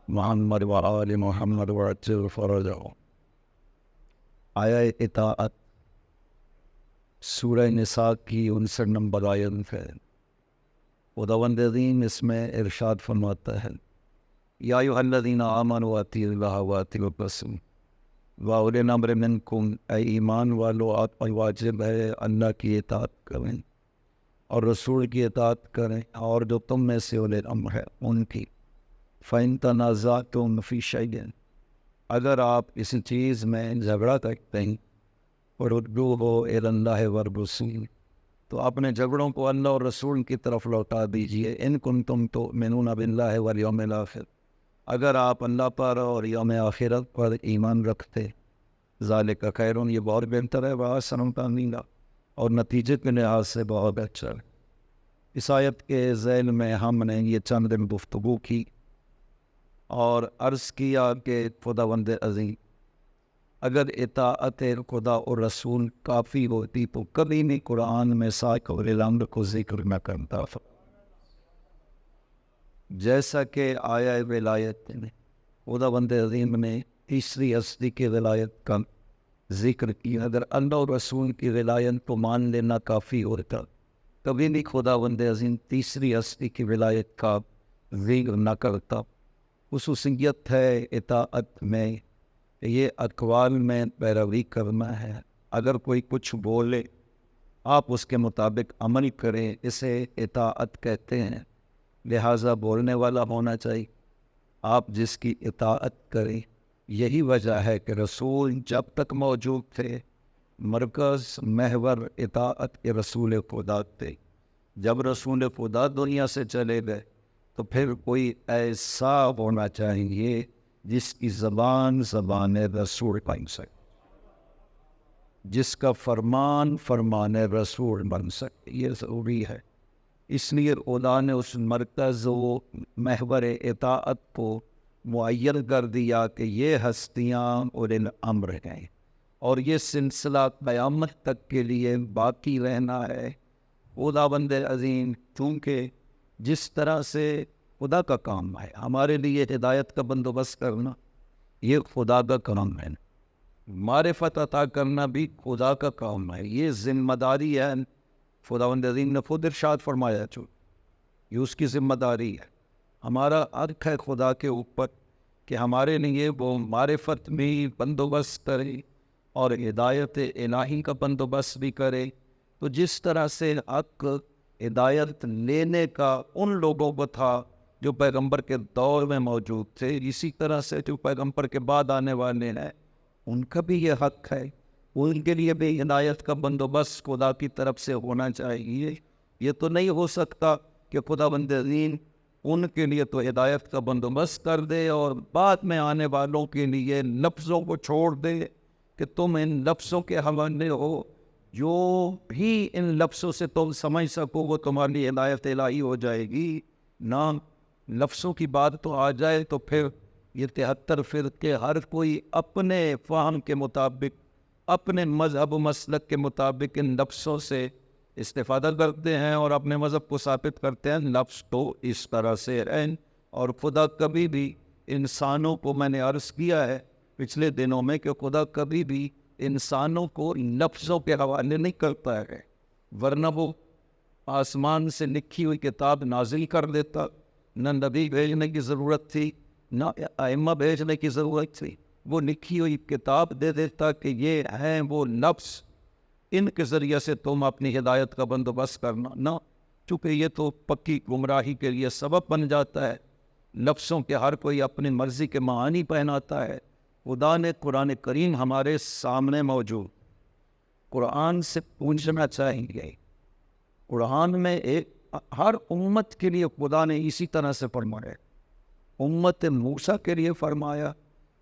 محمد وآل محمد وعجل فرجہ۔ آیا اطاعت سورہ نساء کی 59 نمبر آیت ہے۔ خداوند عظیم اس میں ارشاد فرماتا ہے، یا ایھا الذین آمنوا اطیعوا اللہ واطیعوا الرسول واولی الامر منکم، اے ایمان والو آپ پر واجب ہے اللہ کی اطاعت کریں اور رسول کی اطاعت کریں، اور جو تم میں سے اولی الامر ہے ان کی۔ فَإِن تَنَازَعْتُمْ فِي شَيْءٍ، اگر آپ کسی چیز میں جھگڑا کرتے ہیں، فَرُدُّوهُ إِلَى اللَّهِ وَالرَّسُولِ، تو اپنے جھگڑوں کو اللہ اور رسول کی طرف لوٹا دیجئے۔ إِن كُنتُمْ تُؤْمِنُونَ بِاللَّهِ وَالْيَوْمِ الْآخِرِ، اگر آپ اللہ پر اور یوم آخرت پر ایمان رکھتے، ذَلِكَ خَيْرٌ، یہ بہت بہتر ہے، وَأَحْسَنُ تَأْوِيلًا، اور نتیجے کے لحاظ سے بہت اچھا ہے۔ اس آیت کے ذیل میں ہم نے یہ چند دن گفتگو کی اور عرض کیا کہ خداوند عظیم اگر اطاعت خدا اور رسول کافی ہوتی تو کبھی نہیں قرآن میں سائق اور الامر کو ذکر نہ کرتا، جیسا کہ آیا ولایت میں خداوند عظیم نے تیسری ہستی کی ولایت کا ذکر کیا۔ اگر اللہ اور رسول کی ولایت کو مان لینا کافی ہوتا، کبھی بھی خداوند عظیم تیسری ہستی کی ولایت کا ذکر نہ کرتا۔ خصوصیت ہے اطاعت میں، یہ اقوال میں پیروی کرنا ہے۔ اگر کوئی کچھ بولے آپ اس کے مطابق عمل کریں، اسے اطاعت کہتے ہیں۔ لہٰذا بولنے والا ہونا چاہیے، آپ جس کی اطاعت کریں۔ یہی وجہ ہے کہ رسول جب تک موجود تھے مرکز محور اطاعت کے رسول خدا تھے۔ جب رسول خدا دنیا سے چلے گئے تو پھر کوئی ایسا ہونا چاہیے جس کی زبان رسول بن سکے، جس کا فرمان رسول بن سکے، یہ ضروری ہے۔ اس لیے خدا نے اس مرکز و محور اطاعت کو معین کر دیا کہ یہ ہستیاں اولی الامر ہیں، اور یہ سلسلہ قیامت تک کے لیے باقی رہنا ہے۔ خداوند عظیم چونکہ جس طرح سے خدا کا کام ہے، ہمارے لیے ہدایت کا بندوبست کرنا یہ خدا کا کام ہے، معرفت عطا کرنا بھی خدا کا کام ہے، یہ ذمہ داری ہے۔ خداوند عظیم نے خود ارشاد فرمایا یہ اس کی ذمہ داری ہے۔ ہمارا حق ہے خدا کے اوپر کہ ہمارے لیے وہ معرفت بھی بندوبست کرے اور ہدایت الہی کا بندوبست بھی کرے۔ تو جس طرح سے حق ہدایت لینے کا ان لوگوں کو تھا جو پیغمبر کے دور میں موجود تھے، اسی طرح سے جو پیغمبر کے بعد آنے والے ہیں ان کا بھی یہ حق ہے، ان کے لیے بھی ہدایت کا بندوبست خدا کی طرف سے ہونا چاہیے۔ یہ تو نہیں ہو سکتا کہ خداوند عظیم ان کے لیے تو ہدایت کا بندوبست کر دے اور بعد میں آنے والوں کے لیے لفظوں کو چھوڑ دے کہ تم ان لفظوں کے حوالے ہو، جو بھی ان لفظوں سے تم سمجھ سکو وہ تمہاری ہدایت الہی ہو جائے گی۔ نہ، لفظوں کی بات تو آ جائے تو پھر یہ 73 فرقے ہر کوئی اپنے فہم کے مطابق، اپنے مذہب و مسلک کے مطابق ان لفظوں سے استفادہ کرتے ہیں اور اپنے مذہب کو ثابت کرتے ہیں۔ لفظ تو اس طرح سے ہیں، اور خدا کبھی بھی انسانوں کو، میں نے عرض کیا ہے پچھلے دنوں میں کہ خدا کبھی بھی انسانوں کو لفظوں کے حوالے نہیں کرتا ہے، ورنہ وہ آسمان سے لکھی ہوئی کتاب نازل کر دیتا، نہ نبی بھیجنے کی ضرورت تھی، نہ ائمہ بھیجنے کی ضرورت تھی، وہ لکھی ہوئی کتاب دے دیتا کہ یہ ہیں وہ لفظ، ان کے ذریعے سے تم اپنی ہدایت کا بندوبست کرنا۔ نہ، چونکہ یہ تو پکی گمراہی کے لیے سبب بن جاتا ہے، لفظوں کے ہر کوئی اپنی مرضی کے معانی پہناتا ہے۔ خدا نے قرآن کریم ہمارے سامنے موجود، قرآن سے پوچھنا چاہیے۔ قرآن میں ہر امت کے لیے خدا نے اسی طرح سے فرمایا۔ امت موسیٰ کے لیے فرمایا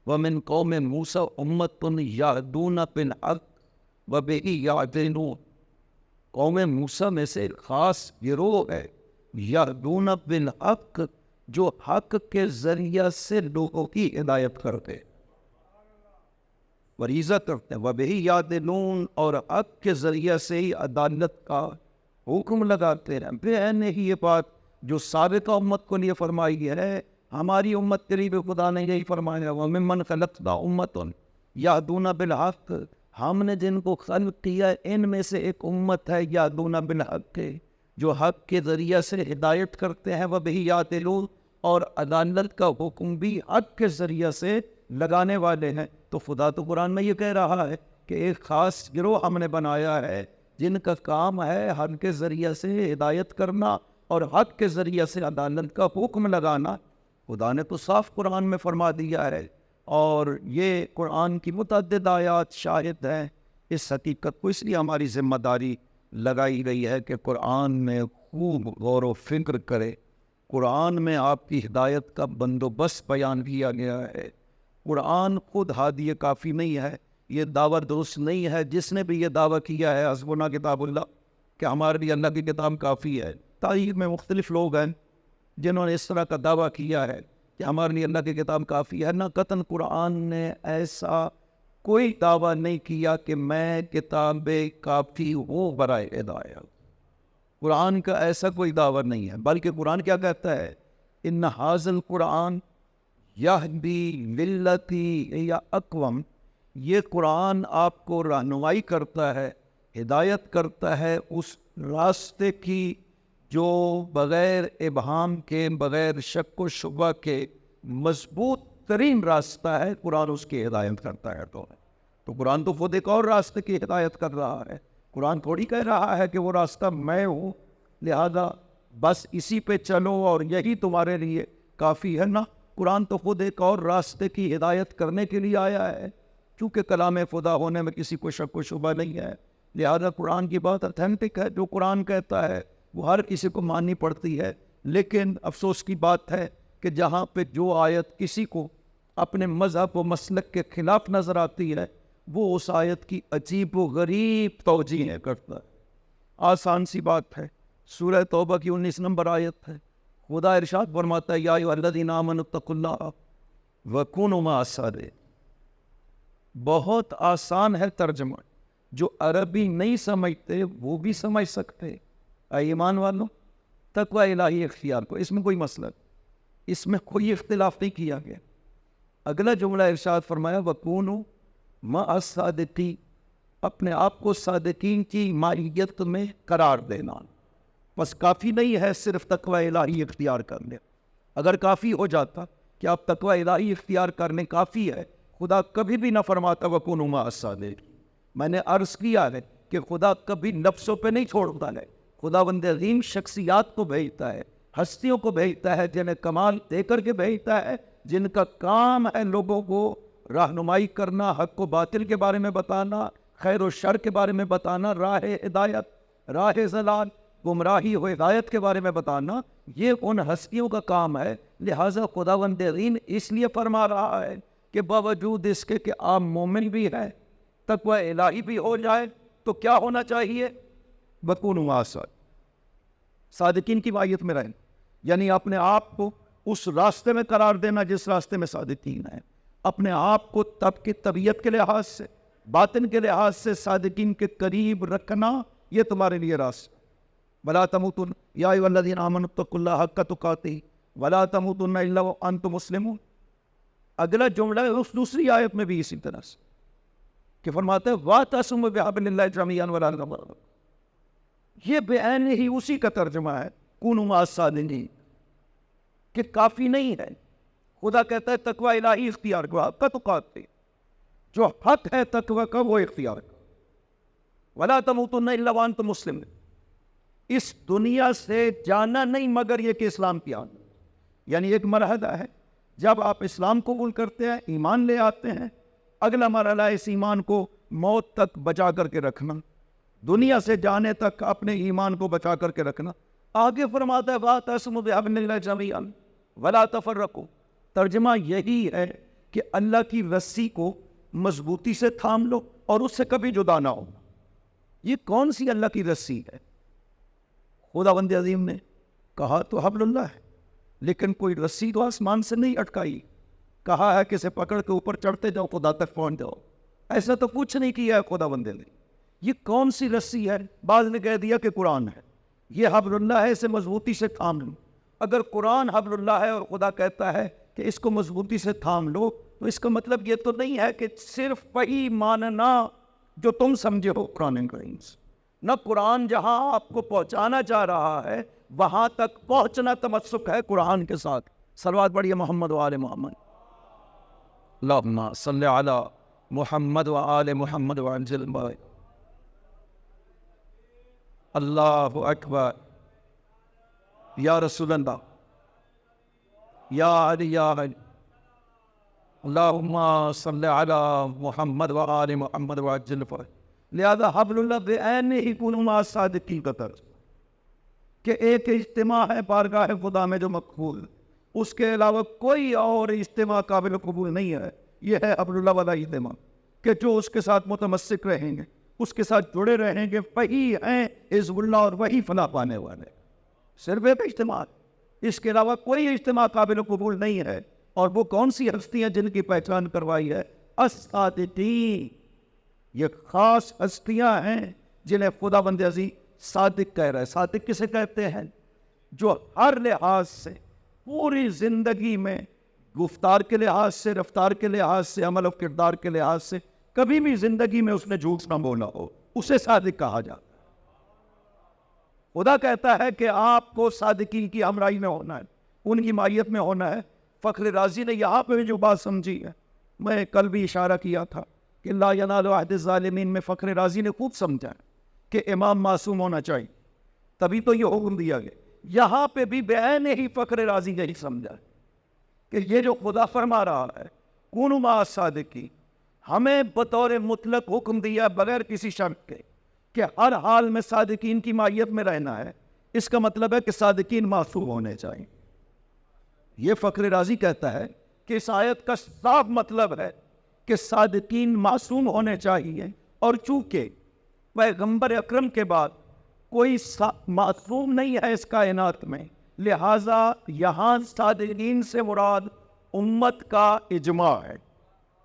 وَمِن قَوْمِ مُوسَىٰ أُمَّةٌ يَهْدُونَ بِالْحَقِّ وَبِهِ يَعْدِلُونَ، قوم موسیٰ میں سے ایک خاص گروہ ہے یہدون بالحق، جو حق کے ذریعہ سے لوگوں کی ہدایت کرتے، فریضہ کرتے ہیں، وَبِهِ يَعْدِلُونَ، اور حق کے ذریعہ سے ہی عدالت کا حکم لگاتے ہیں۔ بے نہیں یہ بات جو سابقہ امت کو لیے فرمائی ہے، ہماری امت کے لیے بھی خدا نے یہی فرمایا، وَمِمَّنْ خَلَقْنَا أُمَّةً يَهْدُونَ بِالْحَقِّ، ہم نے جن کو خلق کیا ان میں سے ایک امت ہے یَهْدُونَ بِالْحَقِّ، جو حق کے ذریعہ سے ہدایت کرتے ہیں، وَبِهِ يَعْدِلُونَ، اور عدالت کا حکم بھی حق کے ذریعہ سے لگانے والے ہیں۔ تو خدا تو قرآن میں یہ کہہ رہا ہے کہ ایک خاص گروہ ہم نے بنایا ہے جن کا کام ہے حق کے ذریعہ سے ہدایت کرنا اور حق کے ذریعہ سے عدالت کا حکم لگانا۔ خدا نے تو صاف قرآن میں فرما دیا ہے، اور یہ قرآن کی متعدد آیات شاہد ہیں اس حقیقت کو۔ اس لیے ہماری ذمہ داری لگائی گئی ہے کہ قرآن میں خوب غور و فکر کرے۔ قرآن میں آپ کی ہدایت کا بندوبست بیان کیا گیا ہے۔ قرآن خود ہادی کافی نہیں ہے، یہ دعویٰ درست نہیں ہے۔ جس نے بھی یہ دعویٰ کیا ہے حسبنا کتاب اللہ کہ ہمارے لیے اللہ کی کتاب کافی ہے، تاریخ میں مختلف لوگ ہیں جنہوں نے اس طرح کا دعویٰ کیا ہے کہ ہمارے لیے اللہ کی کتاب کافی ہے۔ نہ قطعاً قرآن نے ایسا کوئی دعویٰ نہیں کیا کہ میں کتاب کافی ہوں برائے ہدایت۔ قرآن کا ایسا کوئی دعویٰ نہیں ہے، بلکہ قرآن کیا کہتا ہے، ان ھذا القرآن یہدی للتی ہی اقوم، یہ قرآن آپ کو رہنمائی کرتا ہے، ہدایت کرتا ہے اس راستے کی جو بغیر ابہام کے، بغیر شک و شبہ کے مضبوط ترین راستہ ہے۔ قرآن اس کی ہدایت کرتا ہے۔ تو قرآن تو خود ایک اور راستے کی ہدایت کر رہا ہے۔ قرآن تھوڑی کہہ رہا ہے کہ وہ راستہ میں ہوں لہذا بس اسی پہ چلو اور یہی تمہارے لیے کافی ہے۔ نا، قرآن تو خود ایک اور راستے کی ہدایت کرنے کے لیے آیا ہے۔ چونکہ کلام خدا ہونے میں کسی کو شک و شبہ نہیں ہے، لہذا قرآن کی بات اتھینٹک ہے۔ جو قرآن کہتا ہے وہ ہر کسی کو ماننی پڑتی ہے۔ لیکن افسوس کی بات ہے کہ جہاں پہ جو آیت کسی کو اپنے مذہب و مسلک کے خلاف نظر آتی ہے، وہ اس آیت کی عجیب و غریب توجیہیں کرتا ہے۔ آسان سی بات ہے، سورہ توبہ کی 19 نمبر آیت ہے، خدا ارشاد فرماتا ہے، یا ایھا الذین آمنوا اتقوا اللہ وکونوا مع الصادقین۔ بہت آسان ہے ترجمہ، جو عربی نہیں سمجھتے وہ بھی سمجھ سکتے۔ اے ایمان والوں، تقوی الہی اختیار کو، اس میں کوئی مسئلہ، اس میں کوئی اختلاف نہیں کیا گیا۔ اگلا جملہ ارشاد فرمایا، وَكُونُوا مَعَ الصَّادِقِينَ، اپنے آپ کو صادقین کی معیت میں قرار دینا۔ بس کافی نہیں ہے صرف تقوی الہی اختیار کرنے۔ اگر کافی ہو جاتا کہ آپ تقوی الہی اختیار کرنے کافی ہے، خدا کبھی بھی نہ فرماتا وَكُونُوا مَعَ الصَّادِقِينَ۔ میں نے عرض کیا ہے کہ خدا کبھی نفسوں پہ نہیں چھوڑتا ہے، خدا بند عظیم شخصیات کو بھیجتا ہے، ہستیوں کو بھیجتا ہے، جنہیں کمال دے کر کے بھیجتا ہے، جن کا کام ہے لوگوں کو رہنمائی کرنا، حق و باطل کے بارے میں بتانا، خیر و شر کے بارے میں بتانا، راہ ہدایت، راہ ضلال، گمراہی و ہدایت کے بارے میں بتانا، یہ ان ہستیوں کا کام ہے۔ لہٰذا خداوند عظیم اس لیے فرما رہا ہے کہ باوجود اس کے کہ آپ مومن بھی ہیں، تقوی الہی بھی ہو جائے تو کیا ہونا چاہیے؟ وَكُونُوا مَعَ الصَّادِقِينَ، صادقین کی معیت میں رہیں، یعنی اپنے آپ کو اس راستے میں قرار دینا جس راستے میں صادقین ہیں، اپنے آپ کو تب کی طبیعت کے لحاظ سے، باطن کے لحاظ سے صادقین کے قریب رکھنا، یہ تمہارے لیے راستہ۔ وَلَا تَمُوتُنَّ يَا أَيُّهَا الَّذِينَ آمَنُوا اتَّقُوا اللَّهَ حَقَّ تُقَاتِهِ وَلَا تَمُوتُنَّ إِلَّا وَأَنتُم مُسْلِمُونَ۔ اگلا جملہ ہے اس دوسری آیت میں بھی اسی طرح سے کہ فرماتے ہیں وَاعْتَصِمُوا بِحَبْلِ اللَّهِ جَمِيعًا وَلَا تَفَرَّقُوا۔ یہ بعین ہی اسی کا ترجمہ ہے کونوا مع الصادقین، کہ کافی نہیں ہے۔ خدا کہتا ہے تقوی الہی اختیار کو، حق کا تقاتے، جو حق ہے تقوی کا وہ اختیار کرو۔ وَلَا تَمُوتُنَّ إِلَّا وَأَنْتُمْ مُسْلِمُونَ، اس دنیا سے جانا نہیں مگر یہ کہ اسلام کی آنا، یعنی ایک مرحلہ ہے جب آپ اسلام قبول کرتے ہیں، ایمان لے آتے ہیں، اگلا مرحلہ ہے اس ایمان کو موت تک بچا کر کے رکھنا، دنیا سے جانے تک اپنے ایمان کو بچا کر کے رکھنا۔ آگے فرماتا ہے وَاعْتَصِمُوا بِحَبْلِ اللَّهِ جَمِيعًا وَلَا تَفَرَّقُوا، ترجمہ یہی ہے کہ اللہ کی رسی کو مضبوطی سے تھام لو اور اس سے کبھی جدا نہ ہو۔ یہ کون سی اللہ کی رسی ہے؟ خداوند عظیم نے کہا تو حبل اللہ ہے، لیکن کوئی رسی تو آسمان سے نہیں اٹکائی، کہا ہے کہ اسے پکڑ کے اوپر چڑھتے جاؤ، خدا تک پہنچ جاؤ، ایسا تو کچھ نہیں کیا ہے خداوند نے۔ یہ کون سی رسی ہے؟ بعض نے کہہ دیا کہ قرآن ہے، یہ حبل اللہ ہے، اسے مضبوطی سے تھام لو۔ اگر قرآن حبل اللہ ہے اور خدا کہتا ہے کہ اس کو مضبوطی سے تھام لو، تو اس کا مطلب یہ تو نہیں ہے کہ صرف وہی ماننا جو تم سمجھے ہو قرآن کریم سے۔ نہ قرآن جہاں آپ کو پہنچانا چاہ رہا ہے وہاں تک پہنچنا تمسک ہے قرآن کے ساتھ۔ صلوات پڑھیے محمد و آل محمد، اللہم صلی علی محمد و آل محمد وعجل بارک۔ اللہ اکبر، یا رسول اللہ، یا علی یا علی، اللہم صلی علی محمد و آل محمد وعجل بارک۔ لہذا حبل اللہ بعینہ کونوا مع الصادقین کا طرز کہ ایک اجتماع ہے بارگاہ خدا میں جو مقبول، اس کے علاوہ کوئی اور اجتماع قابل قبول نہیں ہے۔ یہ ہے حبل اللہ والا اجتماع کہ جو اس کے ساتھ متمسک رہیں گے، اس کے ساتھ جڑے رہیں گے، وہی ہیں حزب اللہ اور وہی فلاح پانے والے۔ صرف ایک اجتماع، اس کے علاوہ کوئی اجتماع قابل قبول نہیں ہے۔ اور وہ کون سی ہستیاں جن کی پہچان کروائی ہے؟ الصادقین، یہ خاص ہستیاں ہیں جنہیں خدا بند عزیز صادق کہہ رہا ہے۔ صادق کسے کہتے ہیں؟ جو ہر لحاظ سے پوری زندگی میں، گفتار کے لحاظ سے، رفتار کے لحاظ سے، عمل و کردار کے لحاظ سے کبھی بھی زندگی میں اس نے جھوٹ نہ بولا ہو، اسے صادق کہا جاتا ہے۔ خدا کہتا ہے کہ آپ کو صادقین کی ہمراہی میں ہونا ہے، ان کی معیت میں ہونا ہے۔ فخر رازی نے یہاں پہ جو بات سمجھی ہے، میں کل بھی اشارہ کیا تھا کہ لا ینال عہد الظالمین میں فخر رازی نے خوب سمجھا ہے کہ امام معصوم ہونا چاہیے، تبھی تو یہ حکم دیا گیا۔ یہاں پہ بھی بعین ہی فخر رازی نے ہی سمجھا ہے کہ یہ جو خدا فرما رہا ہے کونوا مع الصادقین، ہمیں بطور مطلق حکم دیا بغیر کسی شرط کے کہ ہر حال میں صادقین کی معیت میں رہنا ہے۔ اس کا مطلب ہے کہ صادقین معصوم ہونے چاہیے۔ یہ فخر رازی کہتا ہے کہ اس آیت کا صاف مطلب ہے کہ صادقین معصوم ہونے چاہیے، اور چونکہ پیغمبر اکرم کے بعد کوئی معصوم نہیں ہے اس کائنات میں، لہٰذا یہاں صادقین سے مراد امت کا اجماع ہے،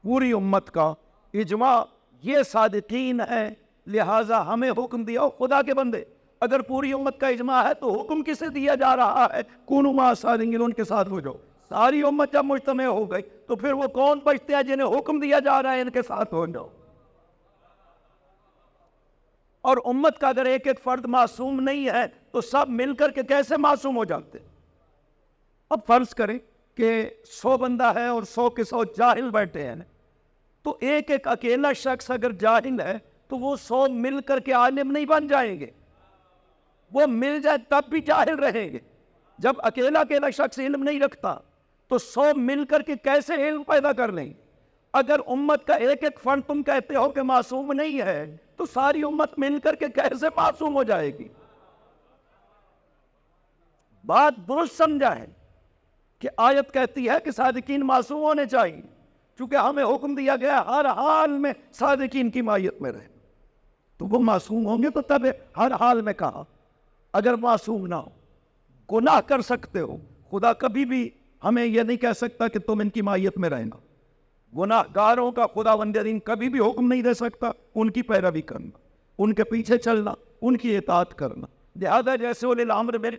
پوری امت کا اجماع یہ صادقین ہے۔ لہٰذا ہمیں حکم دیا، خدا کے بندے اگر پوری امت کا اجماع ہے تو حکم کسے دیا جا رہا ہے؟ کونوا مع الصادقین، ان کے ساتھ ہو جاؤ۔ ساری امت جب مجتمع ہو گئی تو پھر وہ کون بچتے ہیں جنہیں حکم دیا جا رہا ہے ان کے ساتھ ہو جاؤ؟ اور امت کا اگر ایک ایک فرد معصوم نہیں ہے تو سب مل کر کے کیسے معصوم ہو جاتے؟ اب فرض کریں کہ 100 بندہ ہے اور 100 کے 100 جاہل بیٹھے ہیں، تو ایک ایک اکیلا شخص اگر جاہل ہے تو وہ 100 مل کر کے عالم نہیں بن جائیں گے، وہ مل جائے تب بھی جاہل رہیں گے۔ جب اکیلا اکیلا شخص علم نہیں رکھتا تو 100 مل کر کے کیسے علم پیدا کر لیں گے؟ اگر امت کا ایک ایک فرد تم کہتے ہو کہ معصوم نہیں ہے تو ساری امت مل کر کے کیسے معصوم ہو جائے گی؟ بات درست سمجھا ہے کہ آیت کہتی ہے کہ صادقین معصوم ہونے چاہیے، چونکہ ہمیں حکم دیا گیا ہر حال میں صادقین کی معیت میں رہے، تو وہ معصوم ہوں گے تو تب ہر حال میں کہا۔ اگر معصوم نہ ہو، گناہ کر سکتے ہو، خدا کبھی بھی ہمیں یہ نہیں کہہ سکتا کہ تم ان کی معیت میں رہنا۔ گناہ گاروں کا خدا بندین کبھی بھی حکم نہیں دے سکتا ان کی پیروی کرنا، ان کے پیچھے چلنا، ان کی اطاعت کرنا۔ لہذا جیسے اولی الامر میں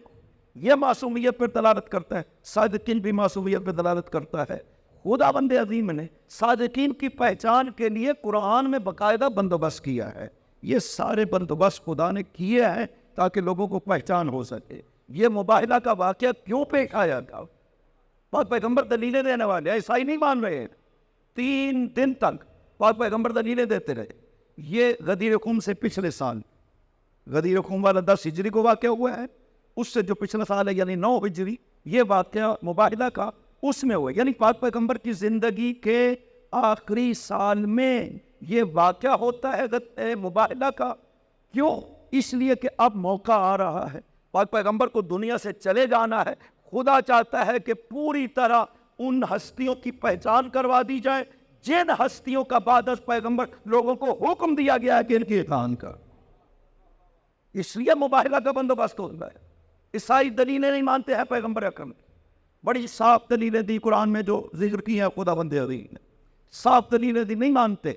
یہ معصومیت پر دلالت کرتا ہے، صادقین بھی معصومیت پر دلالت کرتا ہے۔ خدا بند عظیم نے صادقین کی پہچان کے لیے قرآن میں باقاعدہ بندوبست کیا ہے۔ یہ سارے بندوبست خدا نے کیے ہیں تاکہ لوگوں کو پہچان ہو سکے۔ یہ مباہلہ کا واقعہ کیوں پیش آیا تھا؟ پاک پیغمبر دلیلیں دینے والے، عیسائی نہیں مان رہے ہیں۔ 3 دن تک پاک پیغمبر دلیلیں دیتے رہے۔ یہ غدیر خم سے پچھلے سال، غدیر خم والا 10 ہجری کو واقعہ ہوا ہے، اس سے جو پچھلا سال ہے یعنی 9 ہجری، یہ واقعہ مباہلہ کا اس میں ہوا، یعنی پاک پیغمبر کی زندگی کے آخری سال میں یہ واقعہ ہوتا ہے مباہلہ کا۔ کیوں؟ اس لیے کہ اب موقع آ رہا ہے، پاک پیغمبر کو دنیا سے چلے جانا ہے۔ خدا چاہتا ہے کہ پوری طرح ان ہستیوں کی پہچان کروا دی جائے جن ہستیوں کا بعد از پیغمبر لوگوں کو حکم دیا گیا ہے کہ ان کی اطاعت کا۔ اس لیے مباہلہ کا بندوبست ہوتا ہے۔ عیسائی دلیلیں نہیں مانتے ہیں پیغمبر اکرم، بڑی صاف دلیلیں دی قرآن میں جو ذکر کی ہیں خدا بند عظیم نے، صاف دلیلیں دی، نہیں مانتے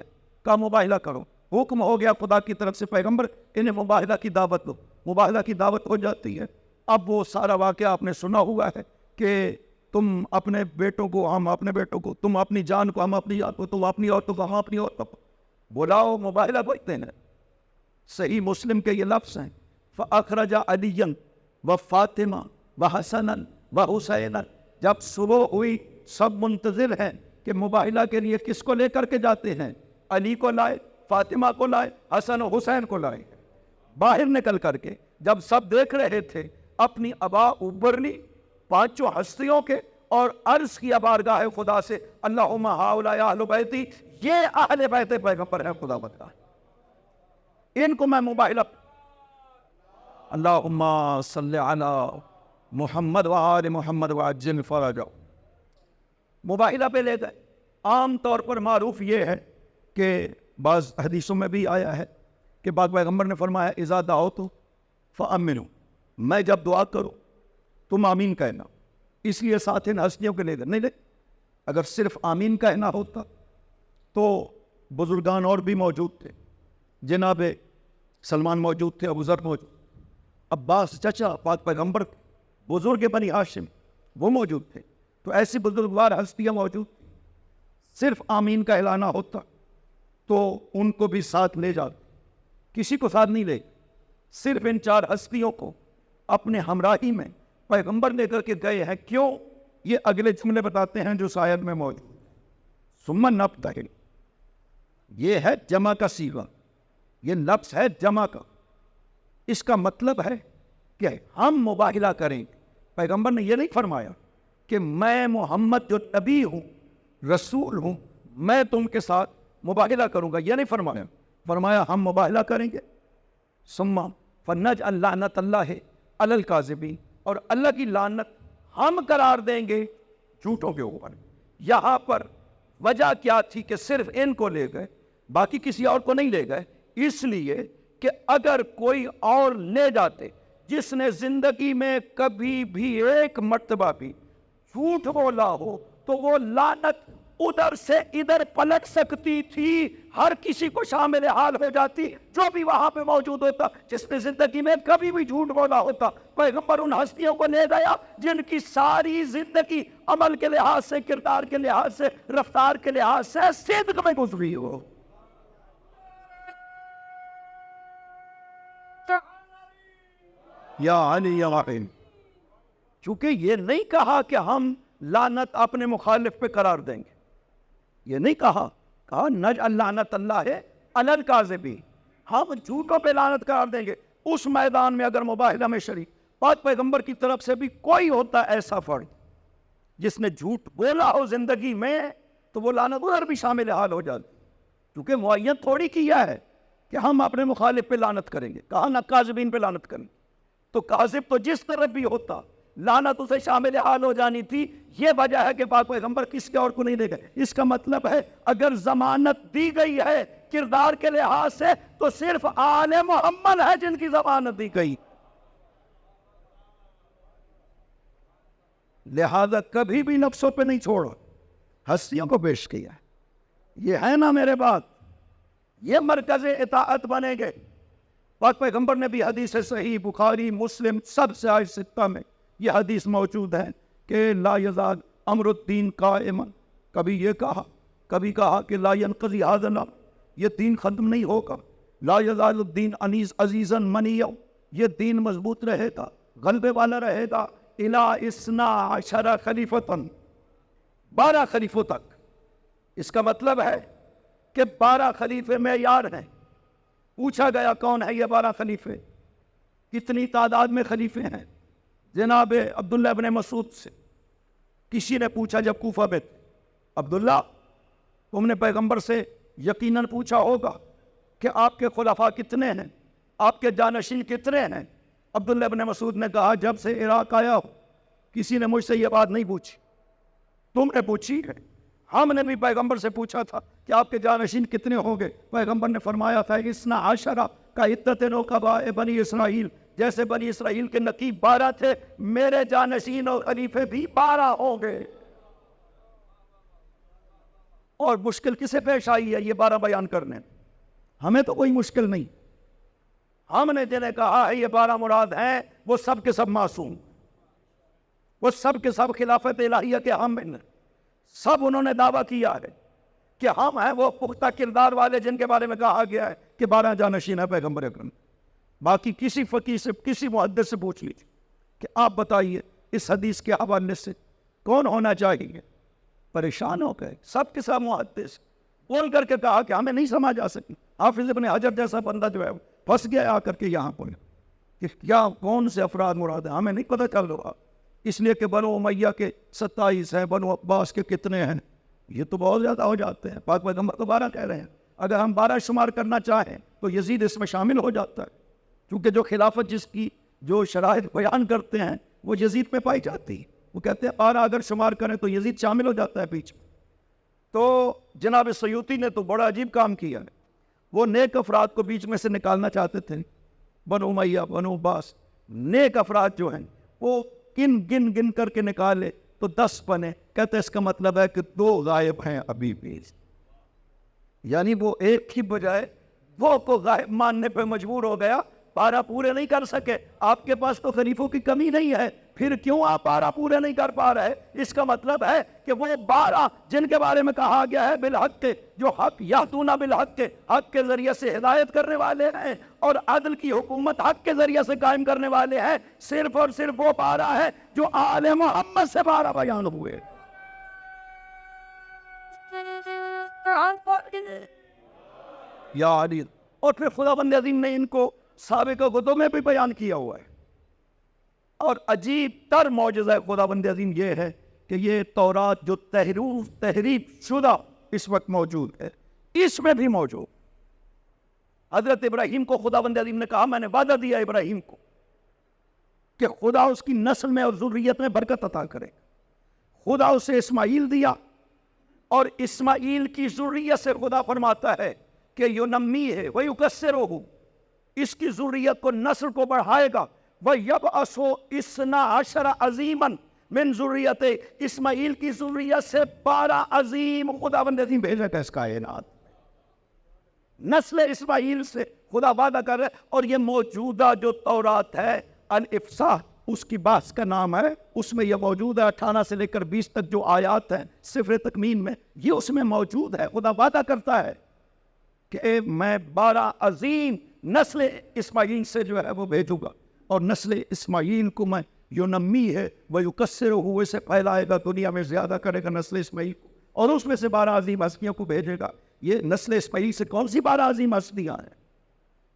کا مباہلہ کرو، حکم ہو گیا خدا کی طرف سے پیغمبر انہیں مباہلہ کی دعوت دو، مباہلہ کی دعوت ہو جاتی ہے۔ اب وہ سارا واقعہ آپ نے سنا ہوا ہے کہ تم اپنے بیٹوں کو ہم اپنے بیٹوں کو، تم اپنی جان کو ہم اپنی جان کو، تم اپنی عورتوں کو ہم اپنی عورتوں کو بلاؤ، مباہلہ بولتے ہیں۔ صحیح مسلم کے یہ لفظ ہیں، فَأَخْرَجَ عَلِيًّا وَفَاطِمَةً وَحَسَنًا وَحُسَيْنًا۔ جب صبح ہوئی سب منتظر ہیں کہ مباہلہ کے لیے کس کو لے کر کے جاتے ہیں، علی کو لائے، فاطمہ کو لائے، حسن و حسین کو لائے۔ باہر نکل کر کے جب سب دیکھ رہے تھے، اپنی ابا اوپر لی پانچوں ہستیوں کے، اور عرض کیا بارگاہ خدا سے، اللہم ہؤلاء اہل بیتی، یہ اہل بیت پیغمبر ہے خدا بتا، ان کو میں مباہلہ، اللہم صلی علی محمد وآل محمد وعجل فرجہ، مباہلہ پہ لے گئے۔ عام طور پر معروف یہ ہے کہ بعض حدیثوں میں بھی آیا ہے کہ پاک پیغمبر نے فرمایا اذا دعوت فامنوا، میں جب دعا کروں تم آمین کہنا، اس لیے ساتھ ان ہستیوں کے لے گئے۔ نہیں، اگر صرف آمین کہنا ہوتا تو بزرگان اور بھی موجود تھے، جناب سلمان موجود تھے، ابو ذر موجود، عباس چچا پاک پیغمبر، بزرگ بنی ہاشم وہ موجود تھے، تو ایسی بزرگوار ہستیاں موجود تھیں۔ صرف آمین کا اعلانہ ہوتا تو ان کو بھی ساتھ لے جاتے، کسی کو ساتھ نہیں لے، صرف ان چار ہستیوں کو اپنے ہمراہی میں پیغمبر لے کر کے گئے ہیں۔ کیوں؟ یہ اگلے جملے بتاتے ہیں جو شاید میں موجود، ثم نبتہل، یہ ہے جمع کا صیغہ، یہ لفظ ہے جمع کا، اس کا مطلب ہے کہ ہم مباہلہ کریں گے۔ پیغمبر نے یہ نہیں فرمایا کہ میں محمد جو نبی ہوں، رسول ہوں، میں تم کے ساتھ مباہلہ کروں گا، یہ نہیں فرمایا، فرمایا ہم مباہلہ کریں گے۔ ثم فنجعل لعنت اللہ علی الکاذبین، اور اللہ کی لعنت ہم قرار دیں گے جھوٹوں کے اوپر۔ یہاں پر وجہ کیا تھی کہ صرف ان کو لے گئے، باقی کسی اور کو نہیں لے گئے؟ اس لیے کہ اگر کوئی اور لے جاتے جس نے زندگی میں کبھی بھی ایک مرتبہ بھی جھوٹ بولا ہو، تو وہ لعنت ادھر سے ادھر پلٹ سکتی تھی، ہر کسی کو شامل حال ہو جاتی جو بھی وہاں پہ موجود ہوتا جس نے زندگی میں کبھی بھی جھوٹ بولا ہوتا۔ پیغمبر ان ہستیوں کو لے گیا جن کی ساری زندگی عمل کے لحاظ سے، کردار کے لحاظ سے، رفتار کے لحاظ سے صدق میں گزری ہو۔ یا علی یا علی، چونکہ یہ نہیں کہا کہ ہم لعنت اپنے مخالف پہ قرار دیں گے، یہ نہیں کہا، کہا نجعل لعنت اللہ علی الکاذبین، ہم جھوٹوں پہ لعنت قرار دیں گے۔ اس میدان میں اگر مباہلہ میں شریک پاک پیغمبر کی طرف سے بھی کوئی ہوتا ایسا فرد جس نے جھوٹ بولا ہو زندگی میں، تو وہ لعنت ادھر بھی شامل حال ہو جاتی، کیونکہ معین تھوڑی کیا ہے کہ ہم اپنے مخالف پہ لعنت کریں گے، کہا نہ کاذبین پہ لعنت کریں گے، تو کاذب تو جس طرف بھی ہوتا لعنت اسے شامل حال ہو جانی تھی۔ یہ وجہ ہے کہ پاک پیغمبر کس کے اور کو نہیں دے گئے۔ اس کا مطلب ہے اگر ضمانت دی گئی ہے کردار کے لحاظ سے تو صرف آل محمد ہے جن کی ضمانت دی گئی، لہذا کبھی بھی نفسوں پہ نہیں چھوڑو، ہستیوں کو پیش کیا ہے۔ یہ ہے نا میرے بات، یہ مرکز اطاعت بنے گے۔ پاک پیغمبر نے بھی حدیث صحیح بخاری مسلم سب سے آج ستہ میں یہ حدیث موجود ہے کہ لا یزال امر الدین قائما، کبھی یہ کہا، کبھی کہا کہ لا ینقضی ھذا الامر، یہ دین ختم نہیں ہوگا، لا یزال الدین عزیزا منیا، یہ دین مضبوط رہے گا، غلبے والا رہے گا، الی 12 خلیفتاً، 12 خلیفوں تک۔ اس کا مطلب ہے کہ 12 خلیفے معیار ہیں۔ پوچھا گیا کون ہے یہ 12 خلیفے، کتنی تعداد میں خلیفے ہیں؟ جناب عبداللہ ابن مسعود سے کسی نے پوچھا جب کوفہ میں تھے، عبداللہ تم نے پیغمبر سے یقیناً پوچھا ہوگا کہ آپ کے خلفاء کتنے ہیں، آپ کے جانشین کتنے ہیں؟ عبداللہ ابن مسعود نے کہا جب سے عراق آیا ہو کسی نے مجھ سے یہ بات نہیں پوچھی، تم نے پوچھی ہے۔ ہم نے بھی پیغمبر سے پوچھا تھا کہ آپ کے جانشین کتنے ہوں گے، پیغمبر نے فرمایا تھا 12 کا عدت نقباء بنی اسرائیل، جیسے بنی اسرائیل کے نقیب 12 تھے، میرے جانشین اور خلیفے بھی 12 ہوں گے۔ اور مشکل کسے پیش آئی ہے یہ 12 بیان کرنے؟ ہمیں تو کوئی مشکل نہیں، ہم نے جنہیں کہا ہے یہ 12 مراد ہیں وہ سب کے سب معصوم، وہ سب کے سب خلافت الہیہ کے حامل ہیں، سب انہوں نے دعویٰ کیا ہے کہ ہم ہیں وہ پختہ کردار والے جن کے بارے میں کہا گیا ہے کہ 12 جانشین ہے پیغمبر اکرم۔ باقی کسی فقیہ سے کسی محدث سے پوچھ لیجیے کہ آپ بتائیے اس حدیث کے حوالے سے کون ہونا چاہیے، پریشان ہو گئے سب کے سب محدث، بول کر کے کہا کہ ہمیں نہیں سمجھ آ سکی۔ حافظ ابن حجر جیسا بندہ جو ہے پھنس گیا آ کر کے یہاں پر کہ کیا کون سے افراد مراد ہیں، ہمیں نہیں پتہ چل رہا، اس لیے کہ بنو امیہ کے 27 ہیں، بنو عباس کے کتنے ہیں، یہ تو بہت زیادہ ہو جاتے ہیں، پاک پیغمبر تو 12 کہہ رہے ہیں، اگر ہم 12 شمار کرنا چاہیں تو یزید اس میں شامل ہو جاتا ہے، کیونکہ جو خلافت جس کی جو شرائط بیان کرتے ہیں وہ یزید میں پائی جاتی ہے، وہ کہتے ہیں 12 اگر شمار کریں تو یزید شامل ہو جاتا ہے بیچ میں۔ تو جناب سیوطی نے تو بڑا عجیب کام کیا ہے، وہ نیک افراد کو بیچ میں سے نکالنا چاہتے تھے، بنو امیہ بنو عباس، نیک افراد جو ہیں وہ گن کر کے نکالے تو 10 بنے، کہتے ہیں اس کا مطلب ہے کہ 2 غائب ہیں ابھی بھی، یعنی وہ ایک ہی بجائے وہ کو غائب ماننے پہ مجبور ہو گیا، 12 پورے نہیں کر سکے۔ آپ کے پاس تو خلیفوں کی کمی نہیں ہے، پھر کیوں آپ 12 پورے نہیں کر پا رہے؟ اس کا مطلب ہے کہ وہ 12 جن کے بارے میں کہا گیا ہے بالحق کے، جو حق یاتون بالحق کے، حق کے ذریعے سے ہدایت کرنے والے ہیں اور عدل کی حکومت حق کے ذریعے سے قائم کرنے والے ہیں، صرف اور صرف وہ 12 ہے جو آل محمد سے 12 بیان ہوئے۔ یا علی، اور پھر خداوند عظیم نے ان کو سابق کتب میں بھی بیان کیا ہوا ہے، اور عجیب تر معجزہ خداوند عظیم یہ ہے کہ یہ تورات جو تحریف شدہ اس وقت موجود ہے، اس میں بھی موجود۔ حضرت ابراہیم کو خداوند عظیم نے کہا، میں نے وعدہ دیا ابراہیم کو کہ خدا اس کی نسل میں اور ذریت میں برکت عطا کرے۔ خدا اسے اسماعیل دیا، اور اسماعیل کی ذریت سے خدا فرماتا ہے کہ یونمی ہے ویکسرہ، اس کی ذریت کو نسل کو بڑھائے گا، وَيَبْعَثُ اثنا عشر عظیما من ذریت، اسماعیل کی ذریت سے 12 عظیم خداوند عظیم بھیجے گا اس کائنات، نسل اسماعیل سے خدا وعدہ کر رہے۔ اور یہ موجودہ جو تورات ہے الافصاح اس کی باس کا نام ہے، اس میں یہ موجود ہے، 18 سے لے کر 20 تک جو آیات ہیں سفر تکوین میں، یہ اس میں موجود ہے۔ خدا وعدہ کرتا ہے کہ میں 12 عظیم نسل اسماعیل سے جو ہے وہ بھیجوں گا، اور نسل اسماعیل کو میں یونمی ہے وہ یکسر ہوئے سے پھیلائے گا، دنیا میں زیادہ کرے گا نسل اسماعیل کو، اور اس میں سے 12 عظیم ہستیوں کو بھیجے گا۔ یہ نسل اسماعیل سے کون سی 12 عظیم ہستیاں ہیں؟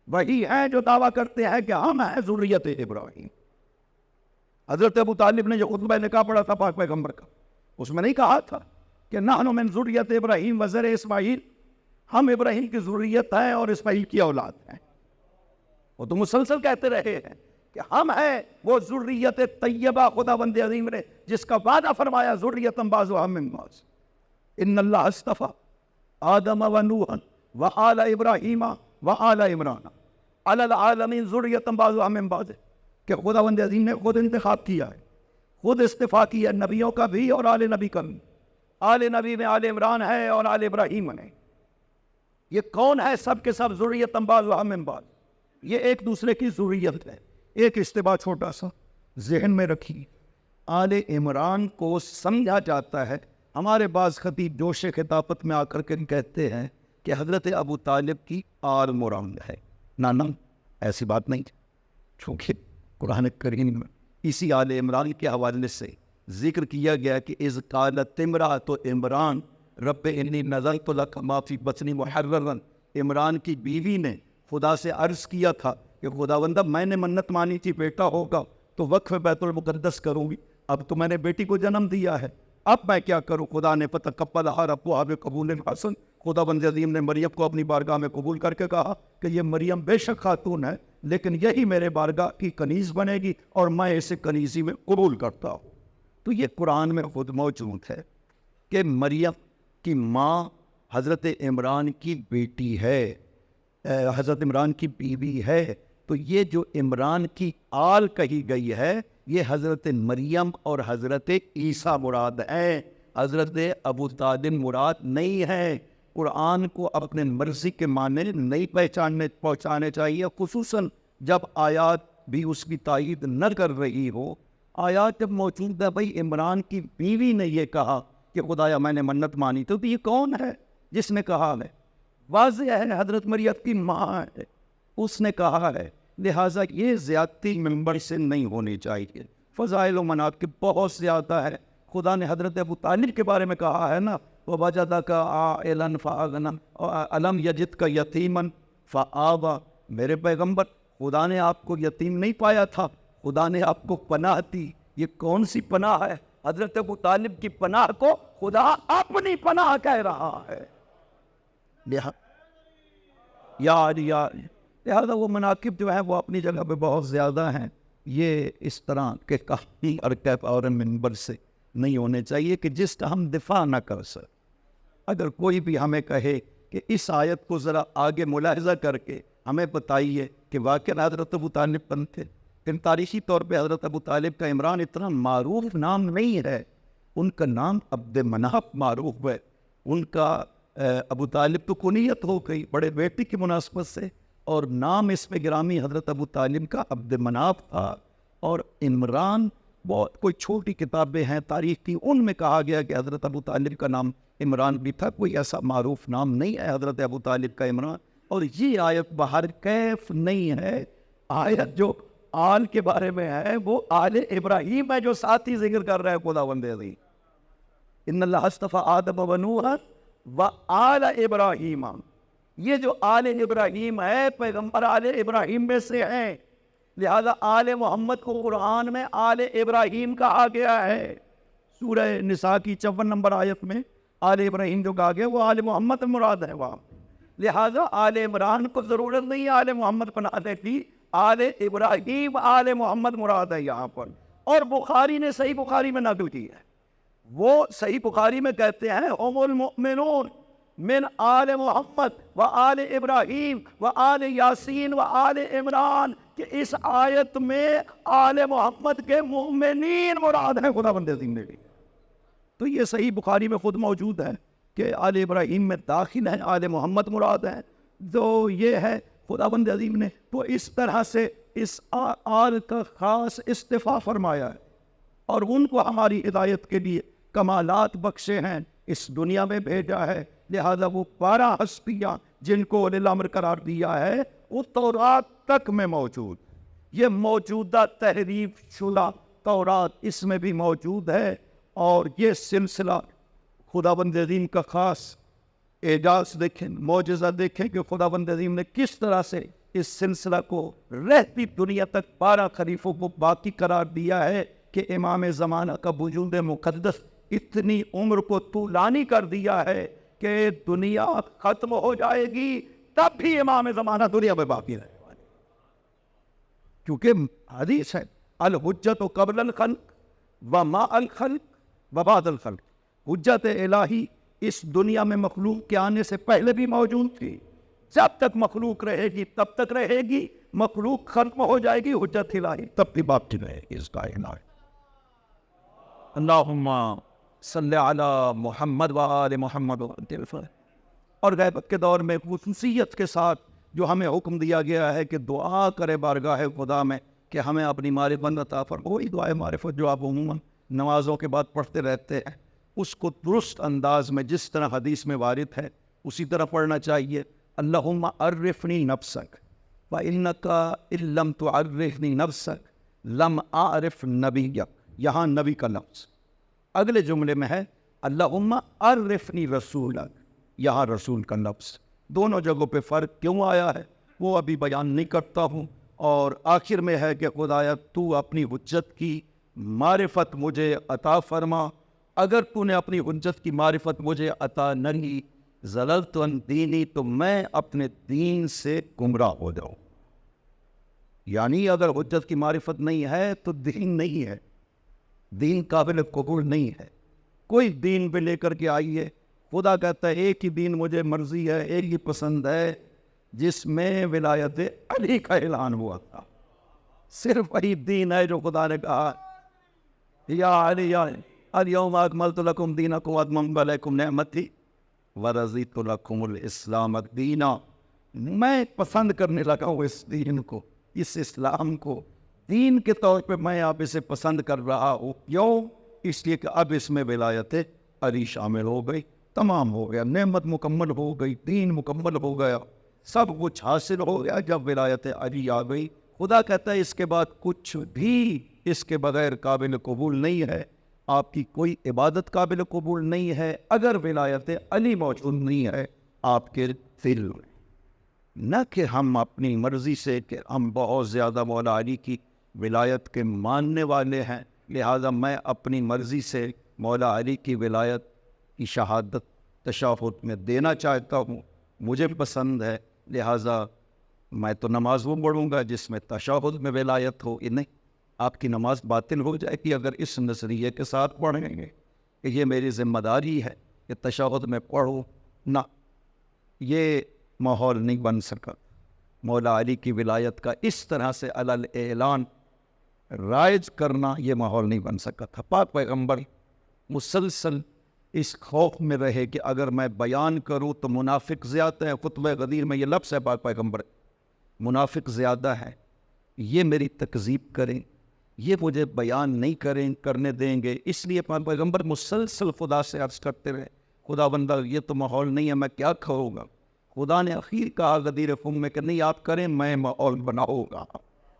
وہی ہیں جو دعویٰ کرتے ہیں کہ ہم ہیں ذریت ابراہیم۔ حضرت ابو طالب نے جو خطبہ نکاح پڑھا تھا پاک پیغمبر کا، اس میں نہیں کہا تھا کہ نحن من ذریت ابراہیم وزر اسماعیل، ہم ابراہیم کی ذریت ہیں اور اسماعیل کی اولاد ہیں؟ وہ تو مسلسل کہتے رہے ہیں کہ ہم ہیں وہ ذریت طیبہ خداوند عظیم نے جس کا وعدہ فرمایا ذریۃ بعضھا من بعض، ان اللہ اصطفی آدم و نوحا و آل ابراہیم و آل عمران علی العالمین ذریۃ بعضھا من بعض، کہ خداوند عظیم نے خود انتخاب کیا ہے، خود استفا کیا نبیوں کا بھی اور آل نبی کا بھی، آل نبی میں آل عمران ہے اور آل ابراہیم ہے۔ یہ کون ہے؟ سب کے سب ذریۃ بعضھا من بعض، یہ ایک دوسرے کی ذریت ہے۔ ایک اشتباہ چھوٹا سا ذہن میں رکھیے، آل عمران کو سمجھا جاتا ہے، ہمارے بعض خطیب جوش خطابت میں آ کر کے کہتے ہیں کہ حضرت ابو طالب کی آل مراد ہے، نہ ایسی بات نہیں، چونکہ قرآن کریم میں اسی آل عمران کے حوالے سے ذکر کیا گیا کہ اذ قالت امرأۃ عمران رب انی نذرت لک ما فی بطنی محررا، عمران کی بیوی نے خدا سے عرض کیا تھا کہ خداوندہ میں نے منت مانی تھی بیٹا ہوگا تو وقف بیت المقدس کروں گی، اب تو میں نے بیٹی کو جنم دیا ہے، اب میں کیا کروں؟ خدا نے فتقبلھا ربھا بقبول حسن، خداوند عظیم نے مریم کو اپنی بارگاہ میں قبول کر کے کہا کہ یہ مریم بے شک خاتون ہے، لیکن یہی میرے بارگاہ کی کنیز بنے گی اور میں اسے کنیزی میں قبول کرتا ہوں۔ تو یہ قرآن میں خود موجود ہے کہ مریم کی ماں حضرت عمران کی بیٹی ہے، حضرت عمران کی بیوی ہے، تو یہ جو عمران کی آل کہی گئی ہے یہ حضرت مریم اور حضرت عیسیٰ مراد ہیں، حضرت ابو طالب مراد نہیں ہے۔ قرآن کو اپنے مرضی کے معنی نہیں پہنچانے چاہیے، خصوصاً جب آیات بھی اس کی تائید نہ کر رہی ہو، آیات جب موجود ہے، بھائی عمران کی بیوی نے یہ کہا کہ خدایا میں نے منت مانی، تو یہ کون ہے جس نے کہا ہے؟ واضح ہے حضرت مریم کی ماں ہے، اس نے کہا ہے، لہٰذا یہ زیادتی ممبر سے نہیں ہونی چاہیے۔ فضائل و مناقب بہت زیادہ ہے۔ خدا نے حضرت ابو طالب کے بارے میں کہا ہے نا، وَوَجَدَكَ عَائِلًا فَأَغْنَىٰ أَلَمْ يَجِدْكَ يَتِيمًا فَآوَىٰ۔ میرے پیغمبر، خدا نے آپ کو یتیم نہیں پایا تھا، خدا نے آپ کو پناہ دی۔ یہ کون سی پناہ ہے؟ حضرت ابو طالب کی پناہ کو خدا اپنی پناہ کہہ رہا ہے۔ لہذا وہ مناقب جو ہیں وہ اپنی جگہ پہ بہت زیادہ ہیں، یہ اس طرح کے کہیں اور منبر سے نہیں ہونے چاہیے کہ جس کا ہم دفاع نہ کر سکیں۔ اگر کوئی بھی ہمیں کہے کہ اس آیت کو ذرا آگے ملاحظہ کر کے ہمیں بتائیے کہ واقعی حضرت ابو طالب بن تھے، لیکن تاریخی طور پہ حضرت ابو طالب کا عمران اتنا معروف نام نہیں ہے، ان کا نام عبد مناف معروف ہے، ان کا ابو طالب تو کنیت ہو گئی بڑے بیٹی کی مناسبت سے، اور نام اس میں گرامی حضرت ابو طالب کا عبد مناف تھا۔ اور عمران بہت کوئی چھوٹی کتابیں ہیں تاریخ کی، ان میں کہا گیا کہ حضرت ابو طالب کا نام عمران بھی تھا، کوئی ایسا معروف نام نہیں ہے حضرت ابو طالب کا عمران۔ اور یہ آیت بہر کیف نہیں ہے، آیت جو آل کے بارے میں ہے وہ آل ابراہیم ہے، جو ساتھ ہی ذکر کر رہا ہے خداوند عزیز، ان اللہ اصطفیٰ آدم و نوح و آل ابراہیم۔ یہ جو آل ابراہیم ہے، پیغمبر آل ابراہیم میں سے ہیں، لہذا آل محمد کو قرآن میں آل ابراہیم کہا گیا ہے۔ سورہ نساء کی 54 نمبر آیت میں آل ابراہیم جو کہا گیا وہ آل محمد مراد ہے وہاں، لہذا آل عمران کو ضرورت نہیں ہے آل محمد بنانے کی، آل ابراہیم آل محمد مراد ہے یہاں پر۔ اور بخاری نے صحیح بخاری میں نقل کی ہے، وہ صحیح بخاری میں کہتے ہیں ہم المؤمنون من آل محمد و آل ابراہیم و آل یاسین و آل عمران، کہ اس آیت میں آل محمد کے مومنین مراد ہیں خداوند عظیم نے۔ تو یہ صحیح بخاری میں خود موجود ہے کہ آل ابراہیم میں داخل ہیں، آل محمد مراد ہیں، تو یہ ہے خداوند عظیم نے تو اس طرح سے اس آل کا خاص استفاء فرمایا ہے، اور ان کو ہماری ہدایت کے لیے کمالات بخشے ہیں، اس دنیا میں بھیجا ہے۔ لہذا وہ 12 ہستیاں جن کو اولی الامر قرار دیا ہے وہ تورات تک میں موجود، یہ موجودہ تحریف شدہ تورات اس میں بھی موجود ہے۔ اور یہ سلسلہ خداوند عظیم کا خاص اعجاز دیکھیں، معجزہ دیکھیں کہ خداوند عظیم نے کس طرح سے اس سلسلہ کو رہتی دنیا تک 12 خلیفوں کو باقی قرار دیا ہے کہ امام زمانہ کا وجود مقدس اتنی عمر کو طولانی کر دیا ہے کہ دنیا ختم ہو جائے گی تب بھی امام زمانہ دنیا میں باقی رہے گا، کیونکہ حدیث ہے الحجت قبل الخلق و ما الخلق و بعد الخلق، حجت الہی اس دنیا میں مخلوق کے آنے سے پہلے بھی موجود تھی، جب تک مخلوق رہے گی تب تک رہے گی، مخلوق ختم ہو جائے گی حجت الہی تب بھی باقی رہے گی اس کائنات۔ اللہم صلی علی محمد و آل محمد اور غیبت کے دور میں خصوصیت کے ساتھ جو ہمیں حکم دیا گیا ہے کہ دعا کرے بارگاہ خدا میں کہ ہمیں اپنی معرفت عطا فرما، وہی دعائے معرفت جو آپ عموماً نمازوں کے بعد پڑھتے رہتے ہیں، اس کو درست انداز میں جس طرح حدیث میں وارد ہے اسی طرح پڑھنا چاہیے۔ اللہم عرفنی نفسک وَإِنَّكَ إِن لَمْ تُعَرِّفْنِي نَفْسَكَ لَمْ أَعْرِفْ نَبِيَّكَ، یہاں نبی کا لفظ اگلے جملے میں ہے اللہم عرفنی رسولک، یہاں رسول کا لفظ، دونوں جگہوں پہ فرق کیوں آیا ہے وہ ابھی بیان نہیں کرتا ہوں۔ اور آخر میں ہے کہ خدایا تو اپنی حجت کی معرفت مجھے عطا فرما، اگر تو نے اپنی حجت کی معرفت مجھے عطا نہیں زللت عن دینی، تو میں اپنے دین سے گمراہ ہو جاؤں۔ یعنی اگر حجت کی معرفت نہیں ہے تو دین نہیں ہے، دین قابل قبول نہیں ہے۔ کوئی دین بھی لے کر کے آئیے، خدا کہتا ہے ایک ہی دین مجھے مرضی ہے، ایک ہی پسند ہے، جس میں ولایت علی کا اعلان ہوا تھا، صرف وہی دین ہے جو خدا نے کہا یا علی الیوم اکملت لکم دینکم واتممت علیکم نعمتی ورضیت لکم الاسلام دینا، میں پسند کرنے لگا ہوں اس دین کو، اس اسلام کو دین کے طور پہ میں اب اسے پسند کر رہا ہوں. کیوں؟ اس لیے کہ اب اس میں ولایت علی شامل ہو گئی. تمام ہو گیا, نعمت مکمل ہو گئی, دین مکمل ہو گیا, سب کچھ حاصل ہو گیا جب ولایت علی آ گئی. خدا کہتا ہے اس کے بعد کچھ بھی اس کے بغیر قابل قبول نہیں ہے. آپ کی کوئی عبادت قابل قبول نہیں ہے اگر ولایت علی موجود نہیں ہے آپ کے دل میں. نہ کہ ہم اپنی مرضی سے کہ ہم بہت زیادہ مولا علی کی ولایت کے ماننے والے ہیں, لہذا میں اپنی مرضی سے مولا علی کی ولایت کی شہادت تشہد میں دینا چاہتا ہوں, مجھے پسند ہے, لہذا میں تو نماز وہ پڑھوں گا جس میں تشہد میں ولایت ہو. نہیں, آپ کی نماز باطل ہو جائے گی اگر اس نظریے کے ساتھ پڑھیں گے کہ یہ میری ذمہ داری ہے کہ تشہد میں پڑھوں. نہ, یہ ماحول نہیں بن سکا. مولا علی کی ولایت کا اس طرح سے علل اعلان رائج کرنا یہ ماحول نہیں بن سکا تھا. پاک پیغمبر مسلسل اس خوف میں رہے کہ اگر میں بیان کروں تو منافق زیادہ ہیں. خطبہ غدیر میں یہ لفظ ہے پاک پیغمبر, منافق زیادہ ہیں, یہ میری تکذیب کریں, یہ مجھے بیان نہیں کرنے دیں گے. اس لیے پاک پیغمبر مسلسل خدا سے عرض کرتے رہے, خدا بندہ یہ تو ماحول نہیں ہے, میں کیا کہوں گا. خدا نے اخیر کہا غدیر خم میں کہ نہیں آپ کریں, میں ماحول بناؤں گا.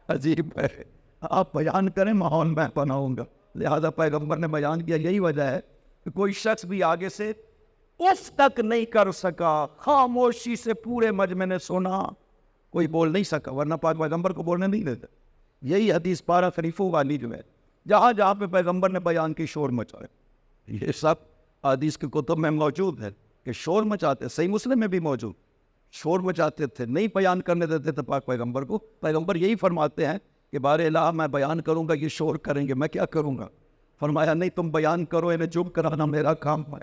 عجیب ہے, آپ بیان کریں ماحول میں بناؤں گا. لہذا پیغمبر نے بیان کیا. یہی وجہ ہے کہ کوئی شخص بھی آگے سے اف تک نہیں کر سکا, خاموشی سے پورے مجمع نے سنا, کوئی بول نہیں سکا, ورنہ پاک پیغمبر کو بولنے نہیں دیتے. یہی حدیث پارہ خریفوں والی جو ہے, جہاں جہاں پہ پیغمبر نے بیان کی شور مچائے, یہ سب حدیث کے کتب میں موجود ہے کہ شور مچاتے. صحیح مسلم میں بھی موجود, شور مچاتے تھے, نہیں بیان کرنے دیتے تھے پاک پیغمبر کو. پیغمبر یہی فرماتے ہیں کہ بار الہ میں بیان کروں گا, یہ شور کریں گے, میں کیا کروں گا. فرمایا نہیں تم بیان کرو, انہیں چپ کرانا میرا کام ہے.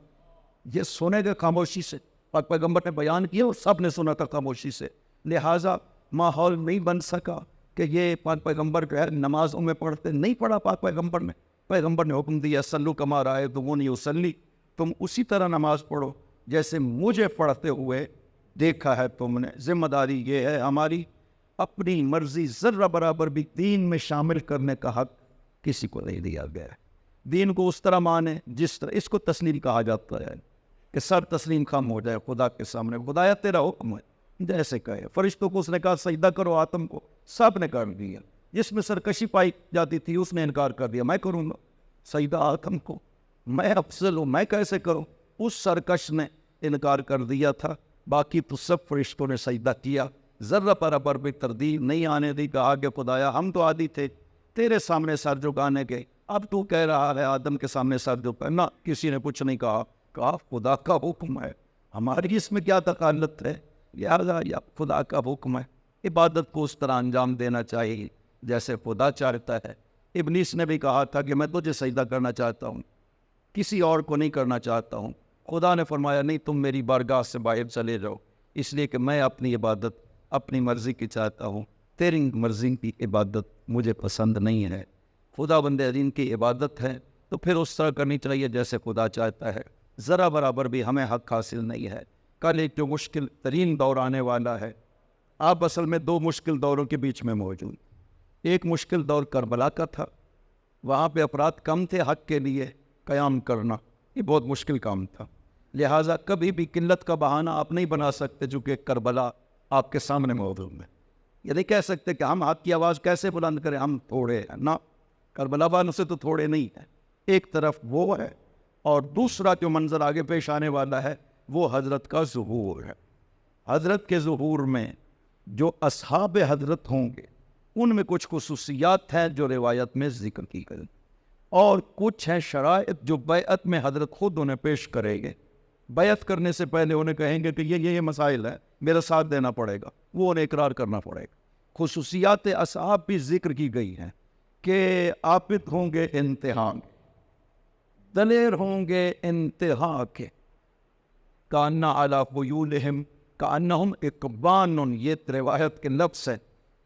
یہ سنے گے خاموشی سے. پاک پیغمبر نے بیان کیا اور سب نے سنا تھا خاموشی سے. لہٰذا ماحول نہیں بن سکا کہ یہ پاک پیغمبر جو ہے نمازوں میں پڑھتے, نہیں پڑھا پاک پیغمبر نے. پیغمبر نے حکم دیا سلو کما رأیتمونی اصلی, تم اسی طرح نماز پڑھو جیسے مجھے پڑھتے ہوئے دیکھا ہے تم نے. ذمہ داری یہ ہے ہماری, اپنی مرضی ذرہ برابر بھی دین میں شامل کرنے کا حق کسی کو نہیں دیا گیا ہے. دین کو اس طرح مانے جس طرح, اس کو تسلیم کہا جاتا ہے کہ سر تسلیم خم ہو جائے خدا کے سامنے. خدایا تیرا حکم ہے, جیسے کہے. فرشتوں کو اس نے کہا سجدہ کرو آدم کو, سب نے کر دیا. جس میں سرکشی پائی جاتی تھی اس نے انکار کر دیا, میں کروں گا سجدہ آدم کو, میں افضل ہوں, میں کیسے کروں. اس سرکش نے انکار کر دیا تھا. باقی تو سب فرشتوں نے سجدہ کیا, ذرہ برابر بھی تردید نہیں آنے دی. کہا کہ خدایا ہم تو عادی تھے تیرے سامنے سر جھکانے کے, اب تو کہہ رہا ہے آدم کے سامنے سر جھکانا. کسی نے کچھ نہیں کہا. کہا خدا کا حکم ہے, ہماری اس میں کیا دخالت ہے. لہٰذا یا خدا کا حکم ہے, عبادت کو اس طرح انجام دینا چاہیے جیسے خدا چاہتا ہے. ابلیس نے بھی کہا تھا کہ میں تجھے سجدہ کرنا چاہتا ہوں, کسی اور کو نہیں کرنا چاہتا ہوں. خدا نے فرمایا نہیں, تم میری بارگاہ سے باہر چلے جاؤ, اس لیے کہ میں اپنی عبادت اپنی مرضی کی چاہتا ہوں, تیری مرضی کی عبادت مجھے پسند نہیں ہے. خدا بند دین کی عبادت ہے تو پھر اس طرح کرنی چاہیے جیسے خدا چاہتا ہے. ذرا برابر بھی ہمیں حق حاصل نہیں ہے. کل ایک جو مشکل ترین دور آنے والا ہے, آپ اصل میں دو مشکل دوروں کے بیچ میں موجود. ایک مشکل دور کربلا کا تھا, وہاں پہ افراد کم تھے, حق کے لیے قیام کرنا یہ بہت مشکل کام تھا. لہٰذا کبھی بھی قلت کا بہانہ آپ نہیں بنا سکتے چونکہ کربلا آپ کے سامنے موجود ہے. یہ نہیں کہہ سکتے کہ ہم حق کی آواز کیسے بلند کریں, ہم تھوڑے ہیں. نہ, کربلا والوں سے تو تھوڑے نہیں ہیں. ایک طرف وہ ہے, اور دوسرا جو منظر آگے پیش آنے والا ہے وہ حضرت کا ظہور ہے. حضرت کے ظہور میں جو اصحاب حضرت ہوں گے ان میں کچھ خصوصیات ہیں جو روایت میں ذکر کی گئی, اور کچھ ہیں شرائط جو بیعت میں حضرت خود انہیں پیش کریں گے. بیعت کرنے سے پہلے انہیں کہیں گے کہ یہ مسائل ہے, میرا ساتھ دینا پڑے گا, وہ انہیں اقرار کرنا پڑے گا. خصوصیات اصحاب بھی ذکر کی گئی ہیں کہ عابد ہوں گے انتہا کے, دلیر ہوں گے انتہا کے, کاننا علی خیولہم کانہم اقبان, یہ روایت کے لفظ ہے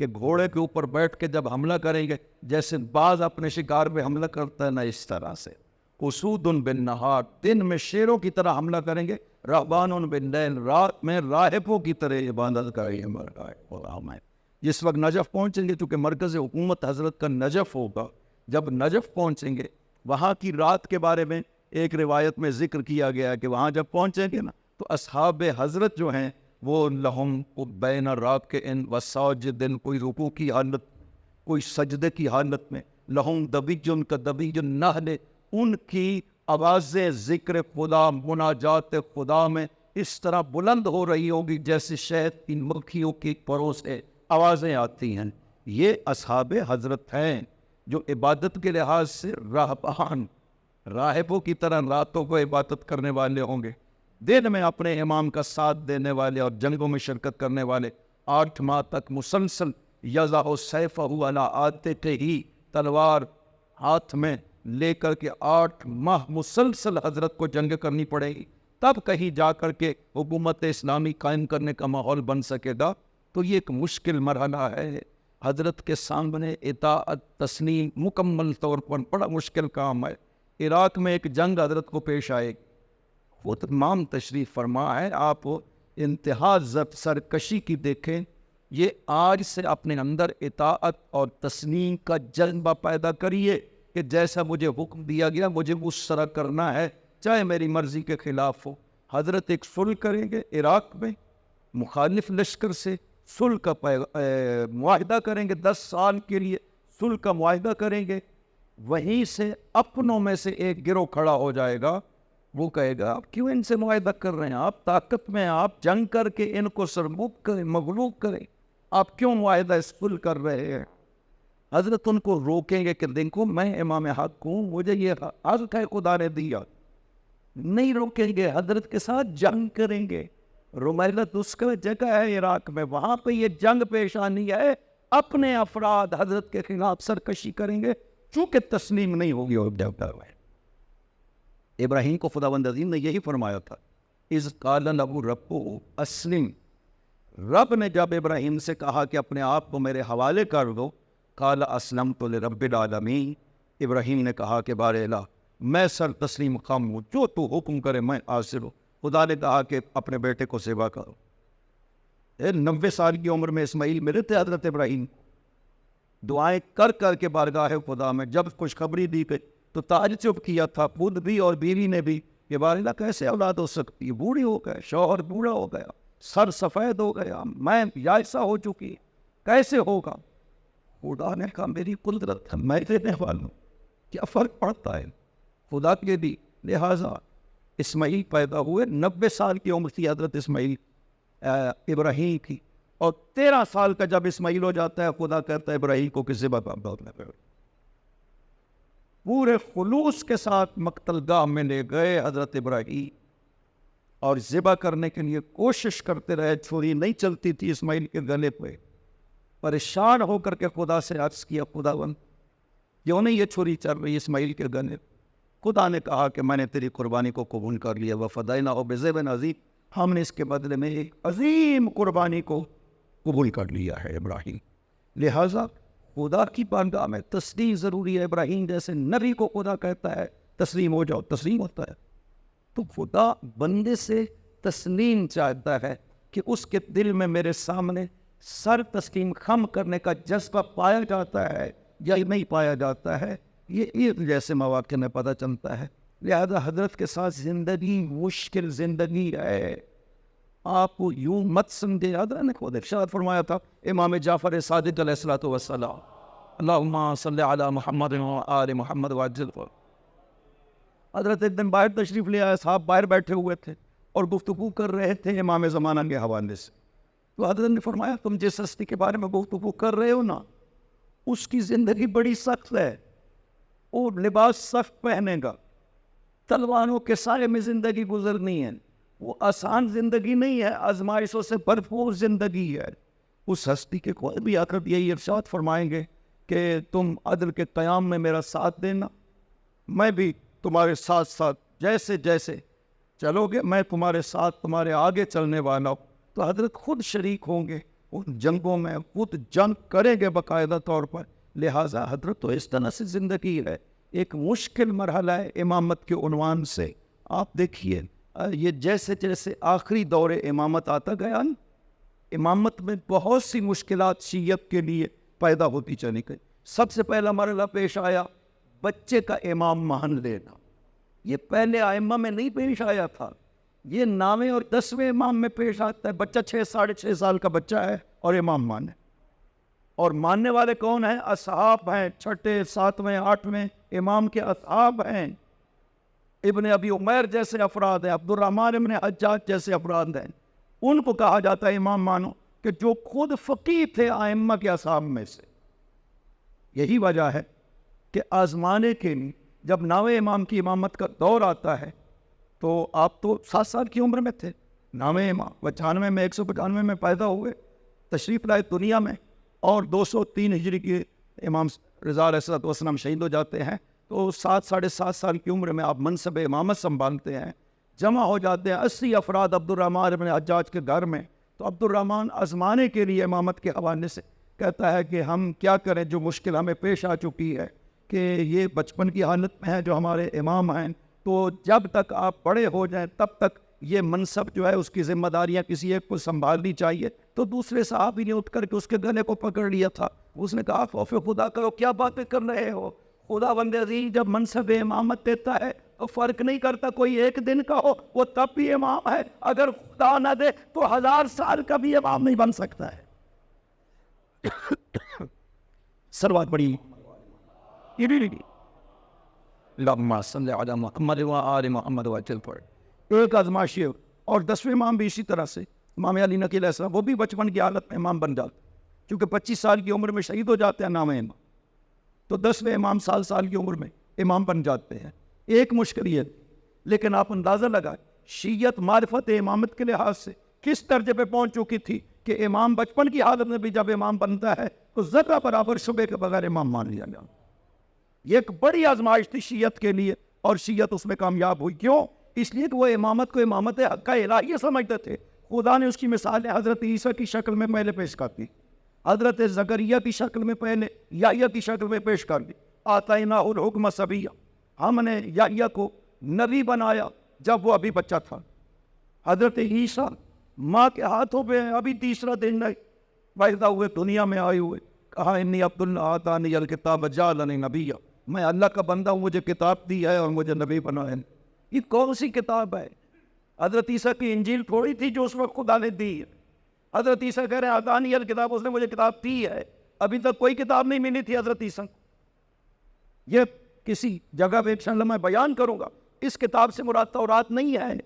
کہ گھوڑے کے اوپر بیٹھ کے جب حملہ کریں گے جیسے باز اپنے شکار پہ حملہ کرتا ہے, نہ اس طرح سے. اسود بالنہار, دن میں شیروں کی طرح حملہ کریں گے. رہبان باللیل, رات میں راہبوں کی طرح عبادت کریں گے. جس وقت نجف پہنچیں گے، چونکہ مرکز حکومت حضرت کا نجف ہوگا، جب نجف پہنچیں گے وہاں کی رات کے بارے میں ایک روایت میں ذکر کیا گیا کہ وہاں جب پہنچیں گے نا تو اصحاب حضرت جو ہیں وہ لہم بین راکعن و ساجدن، کوئی رکوع کی حالت، کوئی سجدے کی حالت میں، لہم دبیجن کا دبیج النحل، ان کی آوازیں ذکر خدا، مناجات خدا میں اس طرح بلند ہو رہی ہوگی جیسے شہد کی مکھیوں کی پروں سے آوازیں آتی ہیں۔ یہ اصحاب حضرت ہیں جو عبادت کے لحاظ سے راہبان، راہبوں کی طرح راتوں کو عبادت کرنے والے ہوں گے، دن میں اپنے امام کا ساتھ دینے والے اور جنگوں میں شرکت کرنے والے، 8 ماہ تک مسلسل یضع سیفہ علی عاتقہ، تلوار ہاتھ میں لے کر کے 8 ماہ مسلسل حضرت کو جنگ کرنی پڑے گی، تب کہیں جا کر کے حکومت اسلامی قائم کرنے کا ماحول بن سکے گا۔ تو یہ ایک مشکل مرحلہ ہے، حضرت کے سامنے اطاعت تسلیم مکمل طور پر بڑا مشکل کام ہے۔ عراق میں ایک جنگ حضرت کو پیش آئے، وہ تمام تشریف فرما ہے، آپ انتہا ضبط سرکشی کی دیکھیں، یہ آج سے اپنے اندر اطاعت اور تسلیم کا جذبہ پیدا کریے کہ جیسا مجھے حکم دیا گیا مجھے اس طرح کرنا ہے، چاہے میری مرضی کے خلاف ہو۔ حضرت ایک صلح کریں گے عراق میں مخالف لشکر سے، صلح کا معاہدہ کریں گے، 10 سال کے لیے صلح کا معاہدہ کریں گے، وہیں سے اپنوں میں سے ایک گروہ کھڑا ہو جائے گا، وہ کہے گا آپ کیوں ان سے معاہدہ کر رہے ہیں، آپ طاقت میں، آپ جنگ کر کے ان کو سرموب کریں، مغلوب کریں، آپ کیوں معاہدہ صلح کر رہے ہیں۔ حضرت ان کو روکیں گے کہ دیکھو میں امام حق ہوں، مجھے یہ حق ہے خدا نے دیا، نہیں روکیں گے، حضرت کے ساتھ جنگ کریں گے۔ رمیلت اس کا جگہ ہے عراق میں، وہاں پہ یہ جنگ پیش آنی ہے، اپنے افراد حضرت کے خلاف سرکشی کریں گے، چونکہ تسلیم نہیں ہوگی۔ ابراہیم کو خداوند عظیم نے یہی فرمایا تھا، اذ قال له ربہ اسلم، رب نے جب ابراہیم سے کہا کہ اپنے آپ کو میرے حوالے کر دو، قال اسلمت لرب العالمین، ابراہیم نے کہا کہ بار الہ میں سر تسلیم خم ہوں، جو تو حکم کرے میں حاضر ہوں۔ خدا نے کہا کہ اپنے بیٹے کو ذبح کرو۔ 90 سال کی عمر میں اسماعیل ملے تھے حضرت ابراہیم، دعائیں کر کر کے بارگاہ خدا میں، جب خوشخبری دی گئی تو تعجب کیا تھا خود بھی اور بیوی نے بھی کہ بار الہ کیسے اولاد ہو سکتی ہے، بوڑھی ہو گئے، شوہر بوڑھا ہو گیا، سر سفید ہو گیا، میں یائسہ ہو چکی، کیسے ہوگا؟ خدا نے کہا میری قدرت ہے، میں دینے والا ہوں، کیا فرق پڑتا ہے خدا کے بھی۔ لہٰذا اسماعیل پیدا ہوئے، 90 سال کی عمر تھی حضرت اسماعیل ابراہیم کی، اور 13 سال کا جب اسماعیل ہو جاتا ہے خدا کہتا ہے ابراہیم کو کہ ذبح کر۔ پورے خلوص کے ساتھ مقتل گاہ میں لے گئے حضرت ابراہیم اور ذبح کرنے کے لیے کوشش کرتے رہے، چھری نہیں چلتی تھی اسماعیل کے گلے پہ، پریشان ہو کر کے خدا سے عرض کیا خداوند کیوں نہیں یہ چھری چل رہی اسماعیل کے گلے؟ خدا نے کہا کہ میں نے تیری قربانی کو قبول کر لیا، وفدیناہ بذبح عظیم، ہم نے اس کے بدلے میں ایک عظیم قربانی کو قبول کر لیا ہے ابراہیم۔ لہٰذا خدا کی بارگاہ میں تسلیم ضروری ہے، ابراہیم جیسے نبی کو خدا کہتا ہے تسلیم ہو جاؤ، تسلیم ہوتا ہے۔ تو خدا بندے سے تسلیم چاہتا ہے کہ اس کے دل میں میرے سامنے سر تسلیم خم کرنے کا جذبہ پایا جاتا ہے یا نہیں پایا جاتا ہے، یہ عید جیسے مواقع میں پتہ چلتا ہے۔ لہذا حضرت کے ساتھ زندگی مشکل زندگی ہے، آپ کو یوں مت سمجھے۔ حضرت نے خود ارشاد فرمایا تھا امام جعفر صادق علیہ الصلوۃ والسلام، اللہم صلی علی محمد و آل محمد وعجل۔ حضرت ایک دن باہر تشریف لے آئے، صاحب باہر بیٹھے ہوئے تھے اور گفتگو کر رہے تھے امام زمانہ کے حوالے سے، تو حضرت نے فرمایا تم جس ہستی کے بارے میں گفتگو کر رہے ہو نا، اس کی زندگی بڑی سخت ہے، اور لباس سخت پہنے گا، تلواروں کے سائے میں زندگی گزرنی ہے، وہ آسان زندگی نہیں ہے، آزمائشوں سے بھرپور زندگی ہے۔ اس ہستی کے کوئی بھی آ کر یہی ارشاد فرمائیں گے کہ تم عدل کے قیام میں میرا ساتھ دینا، میں بھی تمہارے ساتھ ساتھ جیسے جیسے چلو گے میں تمہارے ساتھ تمہارے آگے چلنے والا ہوں، تو حضرت خود شریک ہوں گے ان جنگوں میں، خود جنگ کریں گے باقاعدہ طور پر۔ لہٰذا حضرت تو اس طرح سے زندگی ہے، ایک مشکل مرحلہ ہے امامت کے عنوان سے۔ آپ دیکھیے یہ جیسے جیسے آخری دور امامت آتا گیا نا، امامت میں بہت سی مشکلات شیعت کے لیے پیدا ہوتی چلی گئی. سب سے پہلا مرحلہ پیش آیا بچے کا امام مان لینا. یہ پہلے ائمہ میں نہیں پیش آیا تھا، یہ 9ویں اور 10ویں امام میں پیش آتا ہے. بچہ 6 ساڑھے 6 سال کا بچہ ہے اور امام مانے. اور ماننے والے کون ہیں؟ اصحاب ہیں. 6، 7، 8ویں امام کے اصحاب ہیں. ابن ابی عمیر جیسے افراد ہیں، عبد الرحمن ابن حجاج جیسے افراد ہیں. ان کو کہا جاتا ہے امام مانو، کہ جو خود فقیہ تھے ائمہ کے اصحاب میں سے. یہی وجہ ہے کہ آزمانے کے لیے جب 9ویں امام کی امامت کا دور آتا ہے تو آپ تو 7 سال کی عمر میں تھے. 9ویں امام 95 میں 195 میں پیدا ہوئے، تشریف لائے دنیا میں، اور 203 ہجری کے امام رضا علیہ السلام شہید ہو جاتے ہیں. تو 7 ساڑھے 7 سال کی عمر میں آپ منصب امامت سنبھالتے ہیں. جمع ہو جاتے ہیں 80 افراد عبد الرحمن ابن حجاج کے گھر میں. تو عبد الرحمن آزمانے کے لیے امامت کے حوالے سے کہتا ہے کہ ہم کیا کریں، جو مشکل ہمیں پیش آ چکی ہے کہ یہ بچپن کی حالت میں ہے جو ہمارے امام ہیں، تو جب تک آپ بڑے ہو جائیں تب تک یہ منصب جو ہے اس کی ذمہ داریاں کسی ایک کو سنبھالنی چاہیے. تو دوسرے صحابی نے اٹھ کر کے اس کے گلے کو پکڑ لیا تھا. اس نے کہا خوف خدا کرو، کیا باتیں کر رہے ہو؟ خدا بند عزیز جب منصب امامت دیتا ہے تو فرق نہیں کرتا کوئی ایک دن کا ہو، وہ تب بھی امام ہے. اگر خدا نہ دے تو 1000 سال کا بھی امام نہیں بن سکتا ہے. سروات بڑی اللہم صلی علی محمد و آل محمد وجل پر. ایک آزمائش. اور 10ویں امام بھی اسی طرح سے امام علی نقی علیہ السلام، وہ بھی بچپن کی حالت میں امام بن جاتے، کیونکہ 25 سال کی عمر میں شہید ہو جاتے ہیں 9ویں امام. تو 10ویں امام سال کی عمر میں امام بن جاتے ہیں. ایک مشکل یہ، لیکن آپ اندازہ لگائیں شیعت معرفت امامت کے لحاظ سے کس درجے پہ پہنچ چکی تھی کہ امام بچپن کی حالت میں بھی جب امام بنتا ہے تو ذرہ برابر شبے کے بغیر امام مان لیا گیا. یہ ایک بڑی آزمائش تھی شیعت کے لیے، اور شیعت اس میں کامیاب ہوئی. کیوں؟ اس لیے کہ وہ امامت کو امامت حق الہیہ سمجھتے تھے. خدا نے اس کی مثال حضرت عیسیٰ کی شکل میں پہلے پیش کر دی، حضرت زکریا کی شکل میں پہلے، یحییٰ کی شکل میں پیش کر دی. آتیناہ الحکم صبیہ، ہم نے یحییٰ کو نبی بنایا جب وہ ابھی بچہ تھا. حضرت عیسیٰ ماں کے ہاتھوں پہ ابھی تیسرا دن نہیں پیدا ہوئے، دنیا میں آئے ہوئے. کہا انی عبداللہ آتانی الکتاب جعلنی نبیہ، میں اللہ کا بندہ ہوں، مجھے کتاب دی ہے اور مجھے نبی بنایا. یہ کون سی کتاب ہے؟ حضرت عیسیٰ کی انجیل تھوڑی تھی جو اس وقت خدا نے دی ہے. حضرت عیسیٰ کہہ رہے ہیں آتانی الکتاب، اس نے مجھے کتاب دی ہے. ابھی تک کوئی کتاب نہیں ملی تھی حضرت عیسیٰ کو. یہ کسی جگہ پہ انشاءاللہ میں بیان کروں گا. اس کتاب سے مراد تورات نہیں ہے.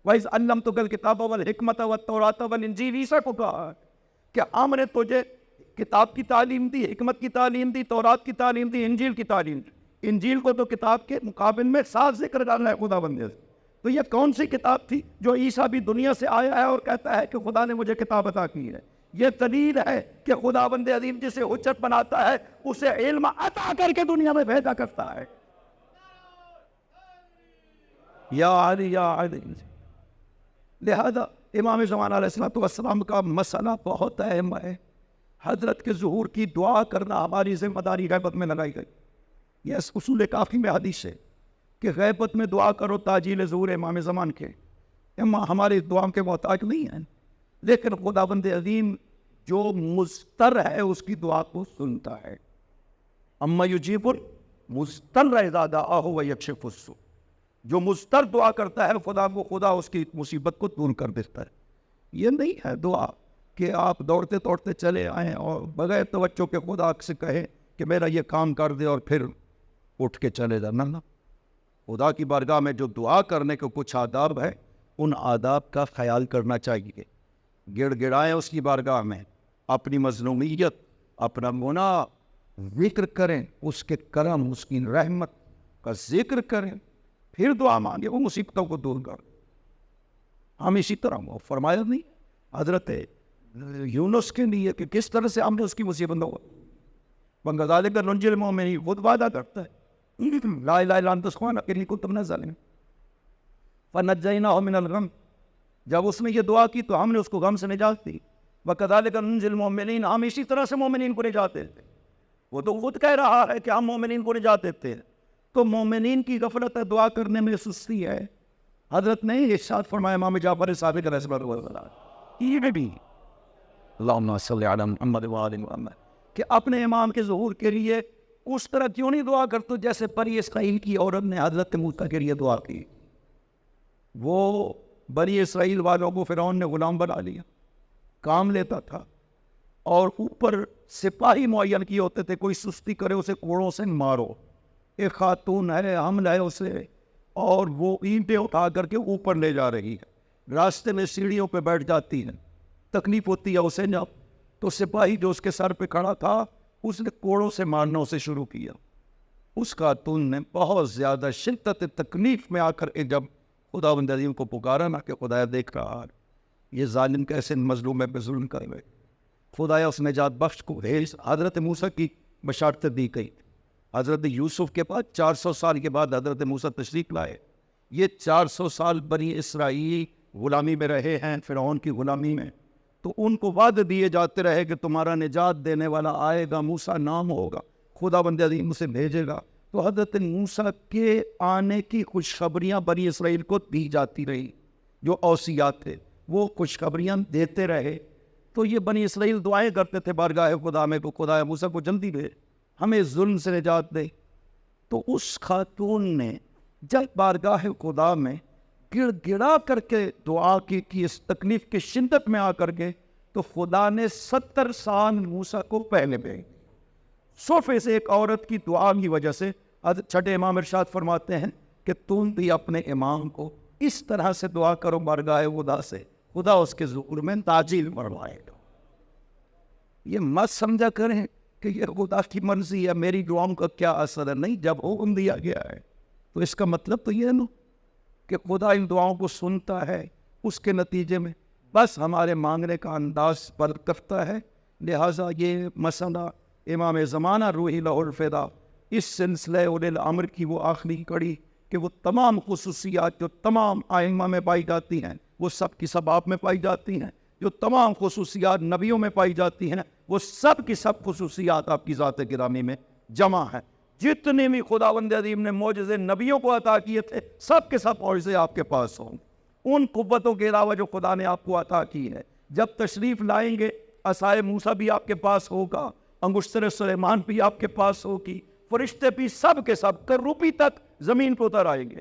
وَإِذْ عَلَّمْتُكَ الْكِتَابَ وَالْحِكْمَةَ وَالتَّوْرَاةَ وَالْإِنْجِيلَ، عیسیٰ کو کہا کہ ہم نے تجھے کتاب کی تعلیم دی، حکمت کی تعلیم دی، تورات کی تعلیم دی، انجیل کی تعلیم دی. انجیل کو تو کتاب کے مقابل میں 7 ذکر ڈالنا ہے خدا بندے سے. تو یہ کون سی کتاب تھی جو عیسیٰ بھی دنیا سے آیا ہے اور کہتا ہے کہ خدا نے مجھے کتاب عطا کی ہے؟ یہ دلیل ہے کہ خدا بند عظیم جسے حجت بناتا ہے اسے علم عطا کر کے دنیا میں بھیجا کرتا ہے. یا علی یا علی. لہذا امام زمان علیہ السلام کا مسئلہ بہت اہم ہے. حضرت کے ظہور کی دعا کرنا ہماری ذمہ داری غیبت میں لگائی گئی. یہ اصول کافی میں حدیث ہے کہ غیبت میں دعا کرو تاجیل ظہور امام زمان کے. ہماری دعا کے محتاج نہیں ہیں، لیکن خدا بند عظیم جو مضطر ہے اس کی دعا کو سنتا ہے. اما یجیب المضطر اذا دعاہ ویکشف السوء، جو مضطر دعا کرتا ہے خدا کو، خدا اس کی مصیبت کو دور کر دیتا ہے. یہ نہیں ہے دعا کہ آپ دوڑتے دوڑتے چلے آئیں اور بغیر توجہ کے خدا سے کہیں کہ میرا یہ کام کر دے اور پھر اٹھ کے چلے جانا. نہ، خدا کی بارگاہ میں جو دعا کرنے کے کچھ آداب ہے ان آداب کا خیال کرنا چاہیے. گڑ گڑائیں اس کی بارگاہ میں، اپنی مظلومیت، اپنا گناہ ذکر کریں، اس کے کرم، اس کی رحمت کا ذکر کریں، پھر دعا مانگے وہ مصیبتوں کو دور کر. ہم اسی طرح وہ فرمایا نہیں حضرت یونس کے لیے کہ کس طرح سے ہم نے اس کی مصیبتوں کو بنگذالک ننجی المؤمنین، خود وعدہ کرتا ہے لا الہ الا انت سبحانک انی کنت من الظالمین فنجیناہ من الغم. جب اس نے یہ دعا کی تو ہم نے اس کو غم سے نجات دی. وکذالک ننجی المؤمنین، ہم اسی طرح سے مومنین کو نجات دیتے. وہ تو خود کہہ رہا ہے کہ ہم مومنین کو نجات دیتے ہیں. تو مومنین کی غفلت ہے، دعا کرنے میں سستی ہے. حضرت نے ارشاد فرمایا امام جعفر صادق علیہ السلام یہ بھی اللہم صلی علی محمد وآل محمد، کہ اپنے امام کے ظہور کے لیے اس طرح کیوں نہیں دعا کرتے جیسے بنی اسرائیل کی عورت نے حضرت موسیٰ کے لیے دعا کی؟ وہ بنی اسرائیل والوں کو فرعون نے غلام بنا لیا، کام لیتا تھا، اور اوپر سپاہی معین کیے ہوتے تھے، کوئی سستی کرے اسے کوڑوں سے مارو۔ ایک خاتون ہے، حمل ہے اسے، اور وہ اینٹیں اٹھا کر کے اوپر لے جا رہی ہے، راستے میں سیڑھیوں پہ بیٹھ جاتی ہے، تکلیف ہوتی ہے اسے جب، تو سپاہی جو اس کے سر پہ کھڑا تھا اس نے کوڑوں سے مارنا اسے شروع کیا۔ اس خاتون نے بہت زیادہ شدت تکلیف میں آ کر کے جب خدا بند عظیم کو پکارا نا کہ خدایا دیکھ رہا یہ ظالم کیسے مظلوم پہ ظلم کر رہے، خدایا اس نجات بخش کو بھیج۔ حضرت موسیٰ کی بشارت دی گئی، حضرت یوسف کے بعد 400 سال کے بعد حضرت موسیٰ تشریف لائے۔ یہ 400 سال بنی اسرائیل غلامی میں رہے ہیں، فرعون کی غلامی میں، تو ان کو وعدے دیے جاتے رہے کہ تمہارا نجات دینے والا آئے گا، موسیٰ نام ہوگا، خدا بند عظیم اسے بھیجے گا۔ تو حضرت موسیٰ کے آنے کی خوشخبریاں بنی اسرائیل کو دی جاتی رہی، جو اوصیات تھے وہ خوشخبریاں دیتے رہے۔ تو یہ بنی اسرائیل دعائیں کرتے تھے بارگاہ خدا میں، کو خدا موسیٰ کو جلدی دے، ہمیں ظلم سے نجات دے۔ تو اس خاتون نے جب بارگاہ خدا میں گڑ گڑا کر کے دعا کی اس تکلیف کی شدت میں آ کر کے، تو خدا نے 70 سال موسیٰ کو پہلے بھیج۔ صرف اس ایک عورت کی دعا کی وجہ سے چھٹے امام ارشاد فرماتے ہیں کہ تم بھی اپنے امام کو اس طرح سے دعا کرو بارگاہ خدا سے، خدا اس کے ظہور میں تاجیل فرمائے گا۔ یہ مت سمجھا کریں کہ یہ خدا کی مرضی ہے، میری دعاؤں کا کیا اثر ہے، نہیں، جب حکم دیا گیا ہے تو اس کا مطلب تو یہ ہے نا کہ خدا ان دعاؤں کو سنتا ہے، اس کے نتیجے میں بس ہمارے مانگنے کا انداز پر کرتا ہے۔ لہٰذا یہ مسئلہ امام زمانہ روحی لہ الفدا اس سلسلہ اولی الامر کی وہ آخری کڑی کہ وہ تمام خصوصیات جو تمام ائمہ میں پائی جاتی ہیں وہ سب کی سب آپ میں پائی جاتی ہیں، جو تمام خصوصیات نبیوں میں پائی جاتی ہیں وہ سب کی سب خصوصیات آپ کی ذات گرامی میں جمع ہیں۔ جتنے بھی خداوند عظیم نے معجزے نبیوں کو عطا کیے تھے سب کے سب معجزے آپ کے پاس ہوں، ان قوتوں کے علاوہ جو خدا نے آپ کو عطا کی ہے۔ جب تشریف لائیں گے عصائے موسیٰ بھی آپ کے پاس ہوگا، انگشتر سلیمان بھی آپ کے پاس ہوگی، فرشتے بھی سب کے سب کروبی تک زمین پہ اتر آئیں گے،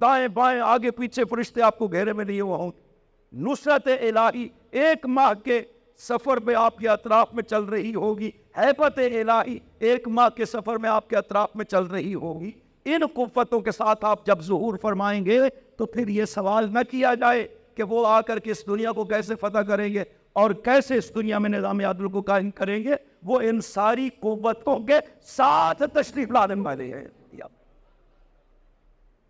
دائیں بائیں آگے پیچھے فرشتے آپ کو گھیرے میں لیے ہوئے ہوں گے۔ نصرت الہی 1 ماہ کے سفر میں آپ کے اطراف میں چل رہی ہوگی، ہیبت الہی 1 ماہ کے سفر میں آپ کے اطراف میں چل رہی ہوگی۔ ان قوتوں کے ساتھ آپ جب ظہور فرمائیں گے تو پھر یہ سوال نہ کیا جائے کہ وہ آ کر کے اس دنیا کو کیسے فتح کریں گے اور کیسے اس دنیا میں نظام عدل کو قائم کریں گے، وہ ان ساری قوتوں کے ساتھ تشریف لانے والے ہیں۔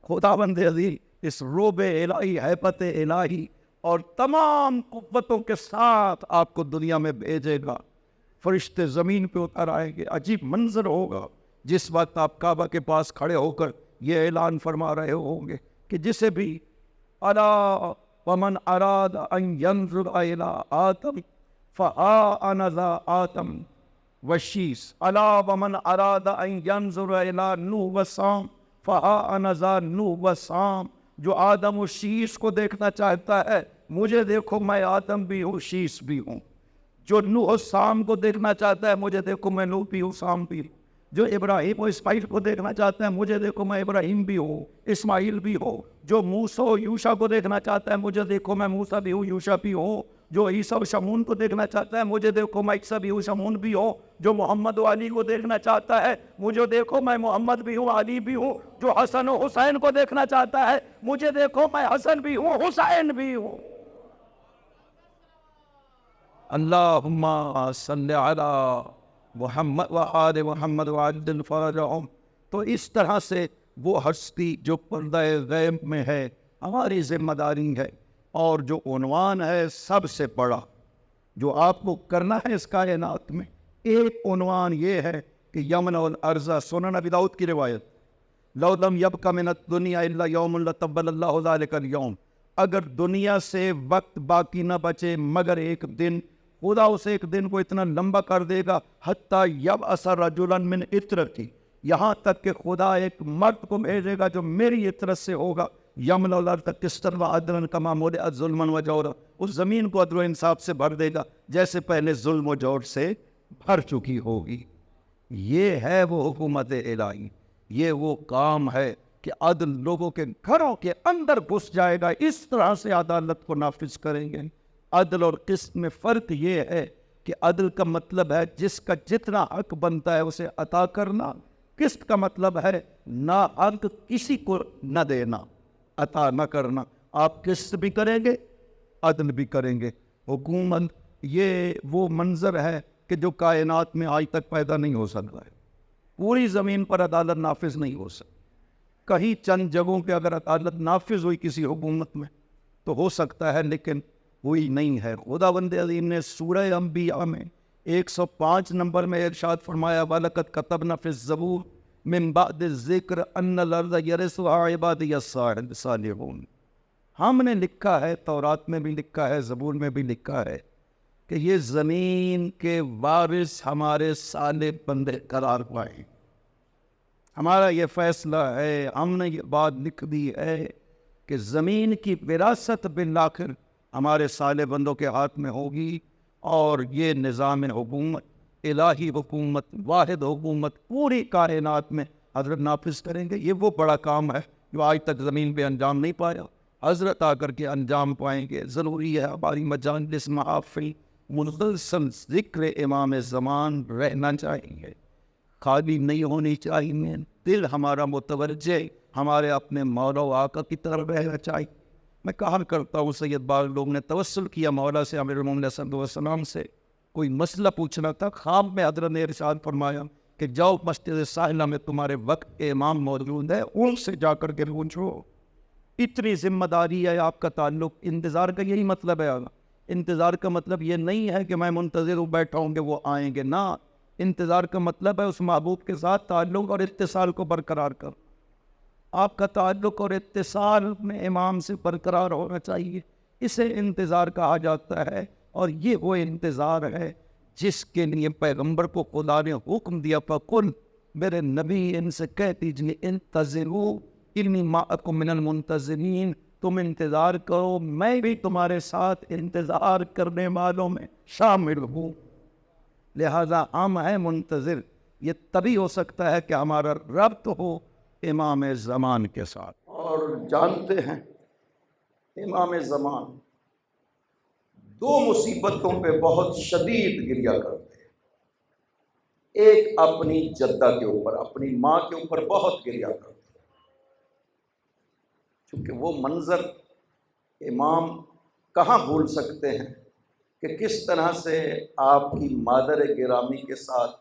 خداوند عزیز اس روب الہی، ہیبت الہی اور تمام قوتوں کے ساتھ آپ کو دنیا میں بھیجے گا، فرشتے زمین پہ اتر آئیں گے۔ عجیب منظر ہوگا جس وقت آپ کعبہ کے پاس کھڑے ہو کر یہ اعلان فرما رہے ہوں گے کہ جسے بھی الا ومن اراد ان ينظر الى آدم فها انا ذا آدم وشیس، الا ومن اراد ان ينظر الى نوح وسام فها انا ذا نوح وسام۔ جو آدم و شیس کو دیکھنا چاہتا ہے مجھے دیکھو میں آدم بھی ہوں شیس بھی ہوں، جو نوح و سام کو دیکھنا چاہتا ہے مجھے دیکھو میں نوح بھی ہوں سام بھی ہوں، جو ابراہیم و اسماعیل کو دیکھنا چاہتا ہے مجھے دیکھو میں ابراہیم بھی ہوں اسماعیل بھی ہوں، جو موسیٰ و یوشع کو دیکھنا چاہتا ہے مجھے دیکھو میں موسیٰ بھی ہوں یوشع بھی ہوں، جو عیسیٰ و شمعون کو دیکھنا چاہتا ہے مجھے دیکھو میں عیسیٰ بھی ہوں شمعون بھی ہوں، جو محمد و علی کو دیکھنا چاہتا ہے مجھے دیکھو میں محمد بھی ہوں علی بھی ہوں، جو حسن و حسین کو دیکھنا چاہتا ہے مجھے دیکھو میں حسن بھی ہوں حسین بھی ہوں۔ اللہم صلی علی محمد و آل محمد وعجل فرجہم۔ تو اس طرح سے وہ ہستی جو پردہ غیب میں ہے ہماری ذمہ داری ہے، اور جو عنوان ہے سب سے بڑا جو آپ کو کرنا ہے اس کائنات میں، ایک عنوان یہ ہے کہ یمن الارض، سنن ابی داؤد کی روایت، لو لم یبق من الدنیا الا یوم لطول اللہ ذلک اليوم، اگر دنیا سے وقت باقی نہ بچے مگر ایک دن، خدا اس ایک دن کو اتنا لمبا کر دے گا حتیٰ یبعث رجلا من اطرتی، یہاں تک کہ خدا ایک مرد کو بھیجے گا جو میری اطرت سے ہوگا، یملأ الارض قسطا وعدلا کما ملئت ظلما وجورا، اس زمین کو عدل و انصاف سے بھر دے گا جیسے پہلے ظلم و جور سے بھر چکی ہوگی۔ یہ ہے وہ حکومت الہی، یہ وہ کام ہے کہ عدل لوگوں کے گھروں کے اندر گھس جائے گا، اس طرح سے عدالت کو نافذ کریں گے۔ عدل اور قسط میں فرق یہ ہے کہ عدل کا مطلب ہے جس کا جتنا حق بنتا ہے اسے عطا کرنا، قسط کا مطلب ہے نا حق کسی کو نہ دینا، عطا نہ کرنا۔ آپ قسط بھی کریں گے، عدل بھی کریں گے۔ حکومت یہ وہ منظر ہے کہ جو کائنات میں آج تک پیدا نہیں ہو سکتا ہے۔ پوری زمین پر عدالت نافذ نہیں ہو سکتی، کہیں چند جگہوں پہ اگر عدالت نافذ ہوئی کسی حکومت میں تو ہو سکتا ہے، لیکن ہوئی نہیں ہے۔ خداوند عظیم نے سورہ انبیاء میں 105 نمبر میں ارشاد فرمایا وَلَقَدْ كَتَبْنَا فِي الزَّبُورِ مِن بَعْدِ الذِّكْرِ أَنَّ الْأَرْضَ يَرِثُهَا عِبَادِيَ الصَّالِحُونَ، ہم نے لکھا ہے، تورات میں بھی لکھا ہے، زبور میں بھی لکھا ہے کہ یہ زمین کے وارث ہمارے صالح بندے قرار پائیں۔ ہمارا یہ فیصلہ ہے، ہم نے یہ بات لکھ دی ہے کہ زمین کی وراثت بالآخر ہمارے صالح بندوں کے ہاتھ میں ہوگی، اور یہ نظام حکومت، الہی حکومت، واحد حکومت پوری کائنات میں حضرت نافذ کریں گے۔ یہ وہ بڑا کام ہے جو آج تک زمین پہ انجام نہیں پایا، حضرت آ کر کے انجام پائیں گے۔ ضروری ہے ہماری مجالس محافل مسلسل ذکر امام زمان رہنا چاہیے، خالی نہیں ہونی چاہیے، دل ہمارا متوجہ ہمارے اپنے مولا و آقا کی طرف رہنا چاہیے۔ میں کہا کرتا ہوں، سید بعض لوگ نے توسل کیا مولا سے، امیر المومنین صلی اللہ علیہ وسلم سے، کوئی مسئلہ پوچھنا تھا، خواب میں حضرت نے ارشاد فرمایا کہ جاؤ مسجد ساحلہ میں تمہارے وقت کے امام موجود ہے، ان سے جا کر کے پوچھو۔ اتنی ذمہ داری ہے آپ کا تعلق۔ انتظار کا یہی مطلب ہے، انتظار کا مطلب یہ نہیں ہے کہ میں منتظر ہوں بیٹھا ہوں کہ وہ آئیں گے، نہ، انتظار کا مطلب ہے اس محبوب کے ساتھ تعلق اور اتصال کو برقرار کر۔ آپ کا تعلق اور اتصال اپنے امام سے برقرار ہونا چاہیے، اسے انتظار کہا جاتا ہے، اور یہ وہ انتظار ہے جس کے لیے پیغمبر کو خدا نے حکم دیا، فَقُلْ، میرے نبی ان سے کہہ دیجیے انتظروا انی معکم من المنتظرین، تم انتظار کرو، میں بھی تمہارے ساتھ انتظار کرنے والوں میں شامل ہوں۔ لہذا ہم ہیں منتظر۔ یہ تبھی ہو سکتا ہے کہ ہمارا ربط ہو امام زمان کے ساتھ۔ اور جانتے ہیں امام زمان دو مصیبتوں پہ بہت شدید گریہ کرتے ہیں۔ ایک اپنی جدہ کے اوپر، اپنی ماں کے اوپر بہت گریہ کرتے ہیں، کیونکہ وہ منظر امام کہاں بھول سکتے ہیں کہ کس طرح سے آپ کی مادر گرامی کے ساتھ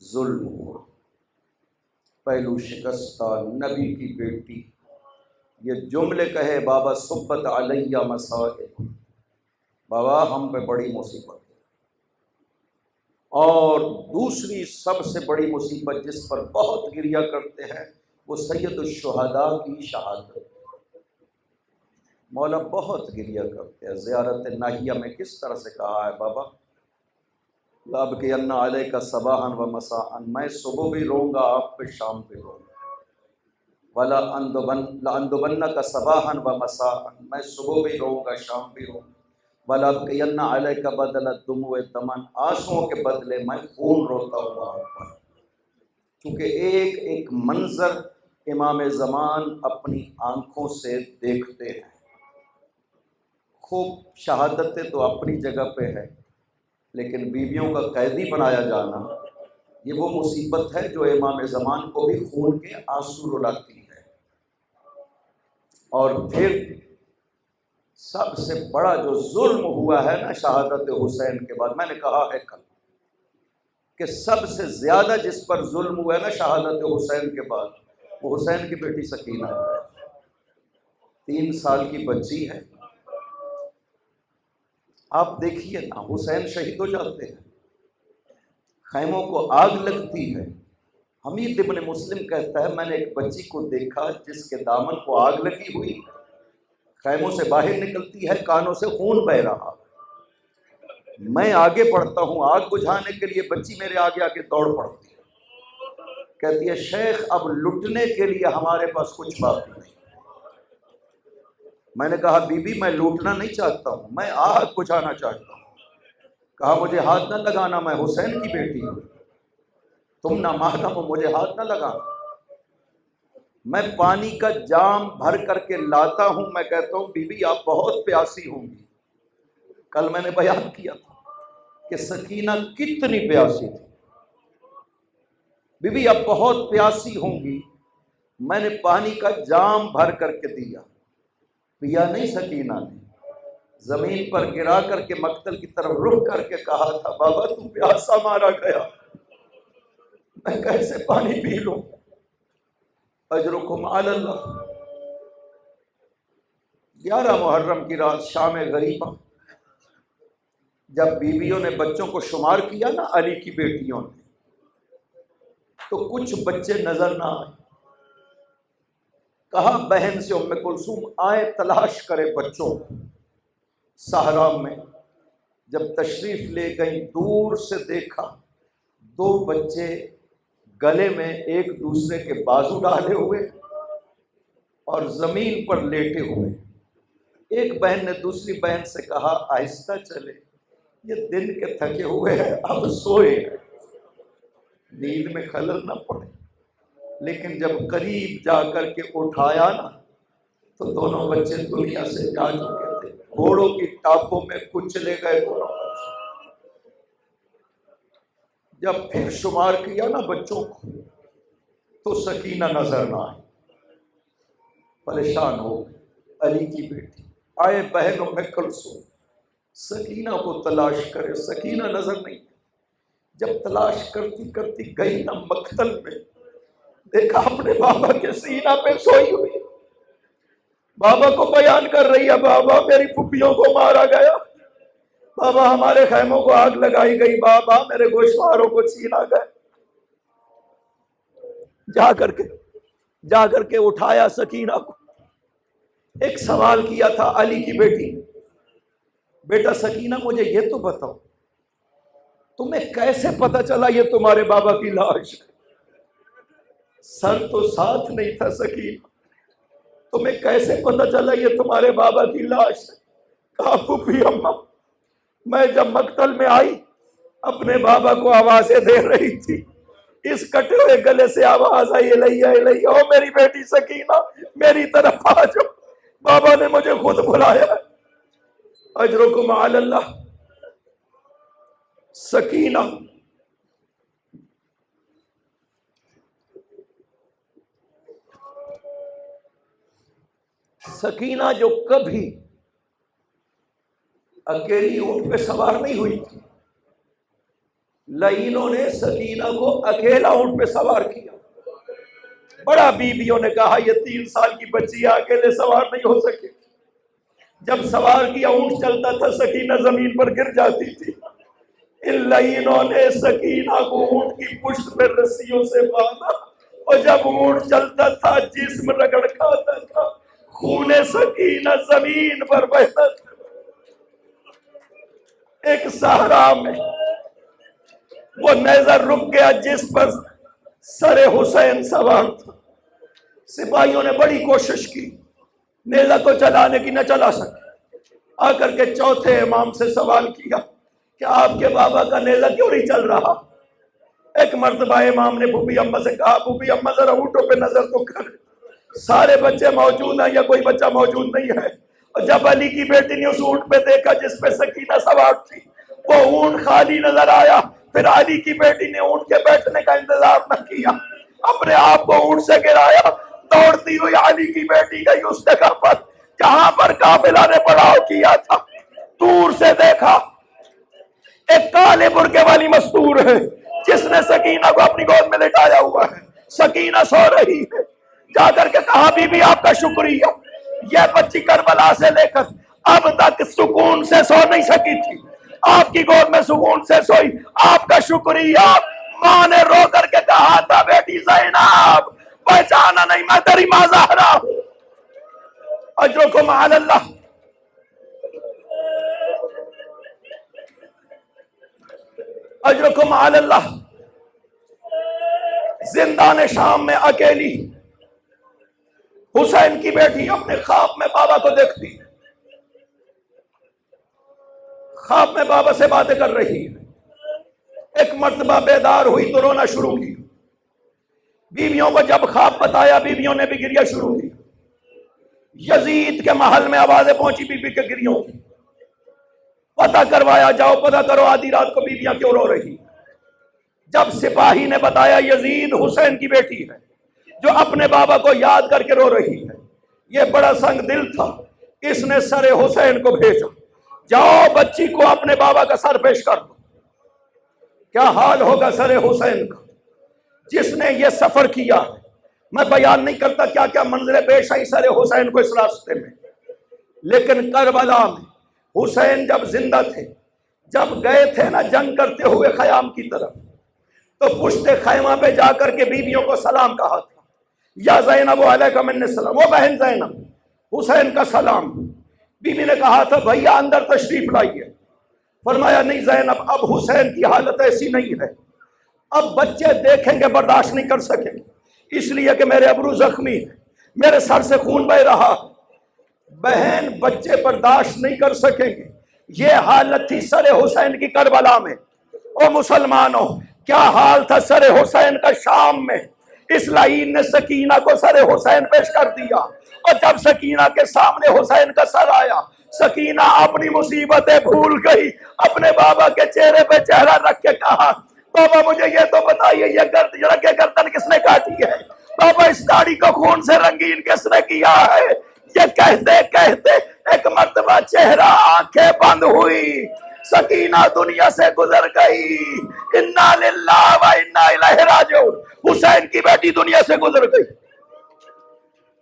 ظلم ہوا، پہلو شکستہ نبی کی بیٹی، یہ جملے کہے بابا صبت علیہ مصائب، بابا ہم پہ بڑی مصیبت ہے۔ اور دوسری سب سے بڑی مصیبت جس پر بہت گریہ کرتے ہیں وہ سید الشہداء کی شہادت۔ مولا بہت گریہ کرتے ہیں۔ زیارت ناہیہ میں کس طرح سے کہا ہے بابا لَأَبْكِيَنَّ عَلَيْكَ صَبَاحًا وَمَسَاءً، میں صبح بھی روں گا آپ پہ، شام بھی روں گا۔ لَأَنْدُبَنَّكَ صَبَاحًا وَمَسَاءً، میں صبح بھی روں گا، شام بھی روں گا۔ وَلَأَبْكِيَنَّ عَلَيْكَ بَدَلَ الدُّمُوعِ دَمًا، آنسوؤں کے بدلے میں خون روتا ہوں آپ پر۔ کیونکہ ایک ایک منظر امام زمان اپنی آنکھوں سے دیکھتے ہیں۔ خوب شہادتیں تو اپنی جگہ پہ ہے، لیکن بیویوں کا قیدی بنایا جانا یہ وہ مصیبت ہے جو امام زمان کو بھی خون کے آنسو رلاتی ہے۔ اور پھر سب سے بڑا جو ظلم ہوا ہے نا شہادت حسین کے بعد، میں نے کہا ہے کل کہ سب سے زیادہ جس پر ظلم ہوا ہے نا شہادت حسین کے بعد، وہ حسین کی بیٹی سکینہ ہے، 3 سال کی بچی ہے۔ آپ دیکھیے نا، حسین شہید ہو جاتے ہیں، خیموں کو آگ لگتی ہے۔ حمید ابن مسلم کہتا ہے میں نے ایک بچی کو دیکھا جس کے دامن کو آگ لگی ہوئی، خیموں سے باہر نکلتی ہے، کانوں سے خون بہہ رہا، میں آگے بڑھتا ہوں آگ بجھانے کے لیے، بچی میرے آگے آگے دوڑ پڑتی ہے، کہتی ہے شیخ اب لٹنے کے لیے ہمارے پاس کچھ باقی نہیں۔ میں نے کہا بی بی میں لوٹنا نہیں چاہتا ہوں، میں آگ بجھانا چاہتا ہوں۔ کہا مجھے ہاتھ نہ لگانا، میں حسین کی بیٹی ہوں، تم نہ محرم ہو، مجھے ہاتھ نہ لگانا۔ میں پانی کا جام بھر کر کے لاتا ہوں، میں کہتا ہوں بی بی آپ بہت پیاسی ہوں گی۔ کل میں نے بیان کیا تھا کہ سکینہ کتنی پیاسی تھی۔ بی بی آپ بہت پیاسی ہوں گی۔ میں نے پانی کا جام بھر کر کے دیا، پیا نہیں سکینہ نے، زمین پر گرا کر کے مقتل کی طرف رخ کر کے کہا تھا بابا تو پیاسا مارا گیا، میں کیسے پانی پی لوں؟ اجرکم علی اللہ۔ 11 محرم کی رات شام غریبہ جب بیویوں نے بچوں کو شمار کیا نا علی کی بیٹیوں نے، تو کچھ بچے نظر نہ آئے۔ کہا بہن سے ام کلثوم آئے تلاش کرے بچوں کو۔ صحرا میں جب تشریف لے گئی، دور سے دیکھا 2 بچے گلے میں ایک دوسرے کے بازو ڈالے ہوئے اور زمین پر لیٹے ہوئے۔ ایک بہن نے دوسری بہن سے کہا آہستہ چلے، یہ دن کے تھکے ہوئے ہیں، اب سوئے، نیند میں خلل نہ پڑے۔ لیکن جب قریب جا کر کے اٹھایا نا تو دونوں بچے دنیا سے جا چکے تھے، گھوڑوں کی ٹاپوں میں کچلے گئے دونوں بچے۔ جب پھر شمار کیا نا بچوں کو تو سکینہ نظر نہ آئی، پریشان ہو گئی۔ علی کی بیٹی آئے بہنوں میں کلثوم سکینہ کو تلاش کرے، سکینہ نظر نہیں۔ جب تلاش کرتی کرتی گئی نا مقتل میں، دیکھا اپنے بابا کے سینہ پہ سوئی ہوئی، بابا کو بیان کر رہی ہے بابا میری پھپھیوں کو مارا گیا، بابا ہمارے خیموں کو آگ لگائی گئی، بابا میرے گوشواروں کو چھینا گیا۔ جا کر کے اٹھایا سکینہ کو، ایک سوال کیا تھا علی کی بیٹی، بیٹا سکینہ مجھے یہ تو بتاؤ تمہیں کیسے پتا چلا یہ تمہارے بابا کی لاش ہے؟ سر تو ساتھ نہیں تھا سکینہ، تمہیں کیسے پتا چلا یہ تمہارے بابا کی لاش ہے؟ کہا پھوپھی اماں میں جب مقتل میں آئی اپنے بابا کو آوازیں دے رہی تھی، اس کٹے ہوئے گلے سے آواز آئی الیہ الیہ، او میری بیٹی سکینہ میری طرف آ جاؤ، بابا نے مجھے خود بلایا ہے۔ اجرکم علی اللہ۔ سکینہ سکینہ جو کبھی اکیلی اونٹ پہ سوار نہیں ہوئی تھی، لعینوں نے سکینہ کو اکیلا اونٹ پہ سوار کیا۔ بڑا بیویوں نے کہا یہ 3 سال کی بچی اکیلے سوار نہیں ہو سکے، جب سوار کیا اونٹ چلتا تھا سکینہ زمین پر گر جاتی تھی۔ ان لعینوں نے سکینہ کو اونٹ کی پشت پر رسیوں سے باندھا، اور جب اونٹ چلتا تھا جسم رگڑ کھاتا تھا، خون سکینہ زمین پر بہتا تھا۔ ایک صحرا میں وہ نیزہ رک گیا جس پر سر حسین سوار تھا۔ سپاہیوں نے بڑی کوشش کی، نیزہ کو چلانے کی نہ چلا سکے۔ آ کر کے چوتھے امام سے سوال کیا کہ آپ کے بابا کا نیزہ کیوں نہیں چل رہا؟ ایک مرتبہ امام نے پھوپھی اماں سے کہا پھوپھی اماں ذرا اونٹوں پہ نظر تو کر، سارے بچے موجود ہیں یا کوئی بچہ موجود نہیں ہے؟ اور جب علی کی بیٹی نے اس اونٹ پہ دیکھا جس پہ سکینہ سوار تھی، وہ اونٹ خالی نظر آیا۔ پھر علی کی بیٹی نے اونٹ کے بیٹھنے کا انتظار نہ کیا، اپنے آپ کو اونٹ سے گرایا، دوڑتی ہوئی علی کی بیٹی گئی اس جگہ پر جہاں پر قافلہ نے پڑاؤ کیا تھا۔ دور سے دیکھا ایک کالے برقعے والی مستور ہے جس نے سکینہ کو اپنی گود میں لٹایا ہوا ہے، سکینہ سو رہی ہے۔ جا کر کے کہا بی بی آپ کا شکریہ، یہ بچی کربلا سے لے کر اب تک سکون سے سو نہیں سکی تھی، آپ کی گود میں سکون سے سوئی، آپ کا شکریہ۔ ماں نے رو کر کے کہا تھا بیٹی زینب پہچانا نہیں میں تیری ماں زہرا ہوں۔ اجرکم علی اللہ۔ اجرکم علی اللہ۔ زندان شام میں اکیلی حسین کی بیٹی اپنے خواب میں بابا کو دیکھتی ہے، خواب میں بابا سے باتیں کر رہی ہے۔ ایک مرتبہ بیدار ہوئی تو رونا شروع کی۔ بیویوں کو جب خواب بتایا بیویوں نے بھی گریہ شروع کی۔ یزید کے محل میں آوازیں پہنچی بیوی کے گریوں کی۔ پتہ کروایا، جاؤ پتہ کرو آدھی رات کو بیویاں کیوں رو رہی۔ جب سپاہی نے بتایا یزید حسین کی بیٹی ہے جو اپنے بابا کو یاد کر کے رو رہی ہے، یہ بڑا سنگ دل تھا، اس نے سر حسین کو بھیجا، جاؤ بچی کو اپنے بابا کا سر پیش کر دو۔ کیا حال ہوگا سر حسین کا جس نے یہ سفر کیا، میں بیان نہیں کرتا کیا کیا منظریں پیش آئی سر حسین کو اس راستے میں، لیکن کربلا میں حسین جب زندہ تھے، جب گئے تھے نا جنگ کرتے ہوئے خیام کی طرف، تو پشت خیمہ پہ جا کر کے بیویوں کو سلام کہا تھا، یا زینب علیکہ من السلام، وہ بہن زینب حسین کا سلام۔ بیوی نے کہا تھا بھیا اندر تشریف لائیے، فرمایا نہیں زینب اب حسین کی حالت ایسی نہیں ہے، اب بچے دیکھیں گے برداشت نہیں کر سکیں گے، اس لیے کہ میرے ابرو زخمی ہے، میرے سر سے خون بہ رہا۔ بہن بچے برداشت نہیں کر سکیں گے، یہ حالت تھی سر حسین کی کربلا میں۔ او مسلمانوں، کیا حال تھا سر حسین کا شام میں۔ اس لعین نے سکینہ کو سر حسین پیش کر دیا، اور جب سکینہ کے سامنے حسین کا سر آیا، سکینہ اپنی مصیبتیں بھول گئی، اپنے بابا کے چہرے پہ چہرہ رکھ کے کہا بابا مجھے یہ تو بتائیے یہ رگے گردن کس نے کاٹی ہے، بابا اس داڑھی کو خون سے رنگین کس نے کیا ہے۔ یہ کہتے کہتے ایک مرتبہ چہرہ آنکھیں بند ہوئی، سکینہ دنیا سے گزر گئی، انا للہ و انا الیہ راجعون، حسین کی بیٹی دنیا سے گزر گئی۔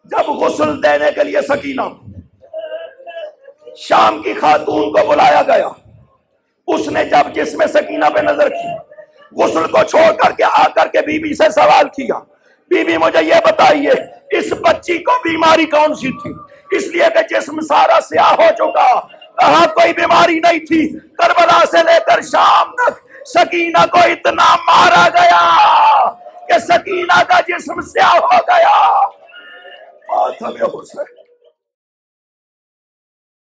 جب غسل دینے کے لیے سکینہ شام کی خاتون کو بلایا گیا، اس نے جب جسم سکینہ پہ نظر کی، غسل کو چھوڑ کر کے آ کر کے بی بی سے سوال کیا، بی بی مجھے یہ بتائیے اس بچی کو بیماری کون سی تھی، اس لیے کہ جسم سارا سیاہ ہو چکا۔ کہا کوئی بیماری نہیں تھی، کربلا سے لے کر شام تک سکینہ کو اتنا مارا گیا کہ سکینہ کا جسم سیاہ ہو گیا۔ ماتم حسین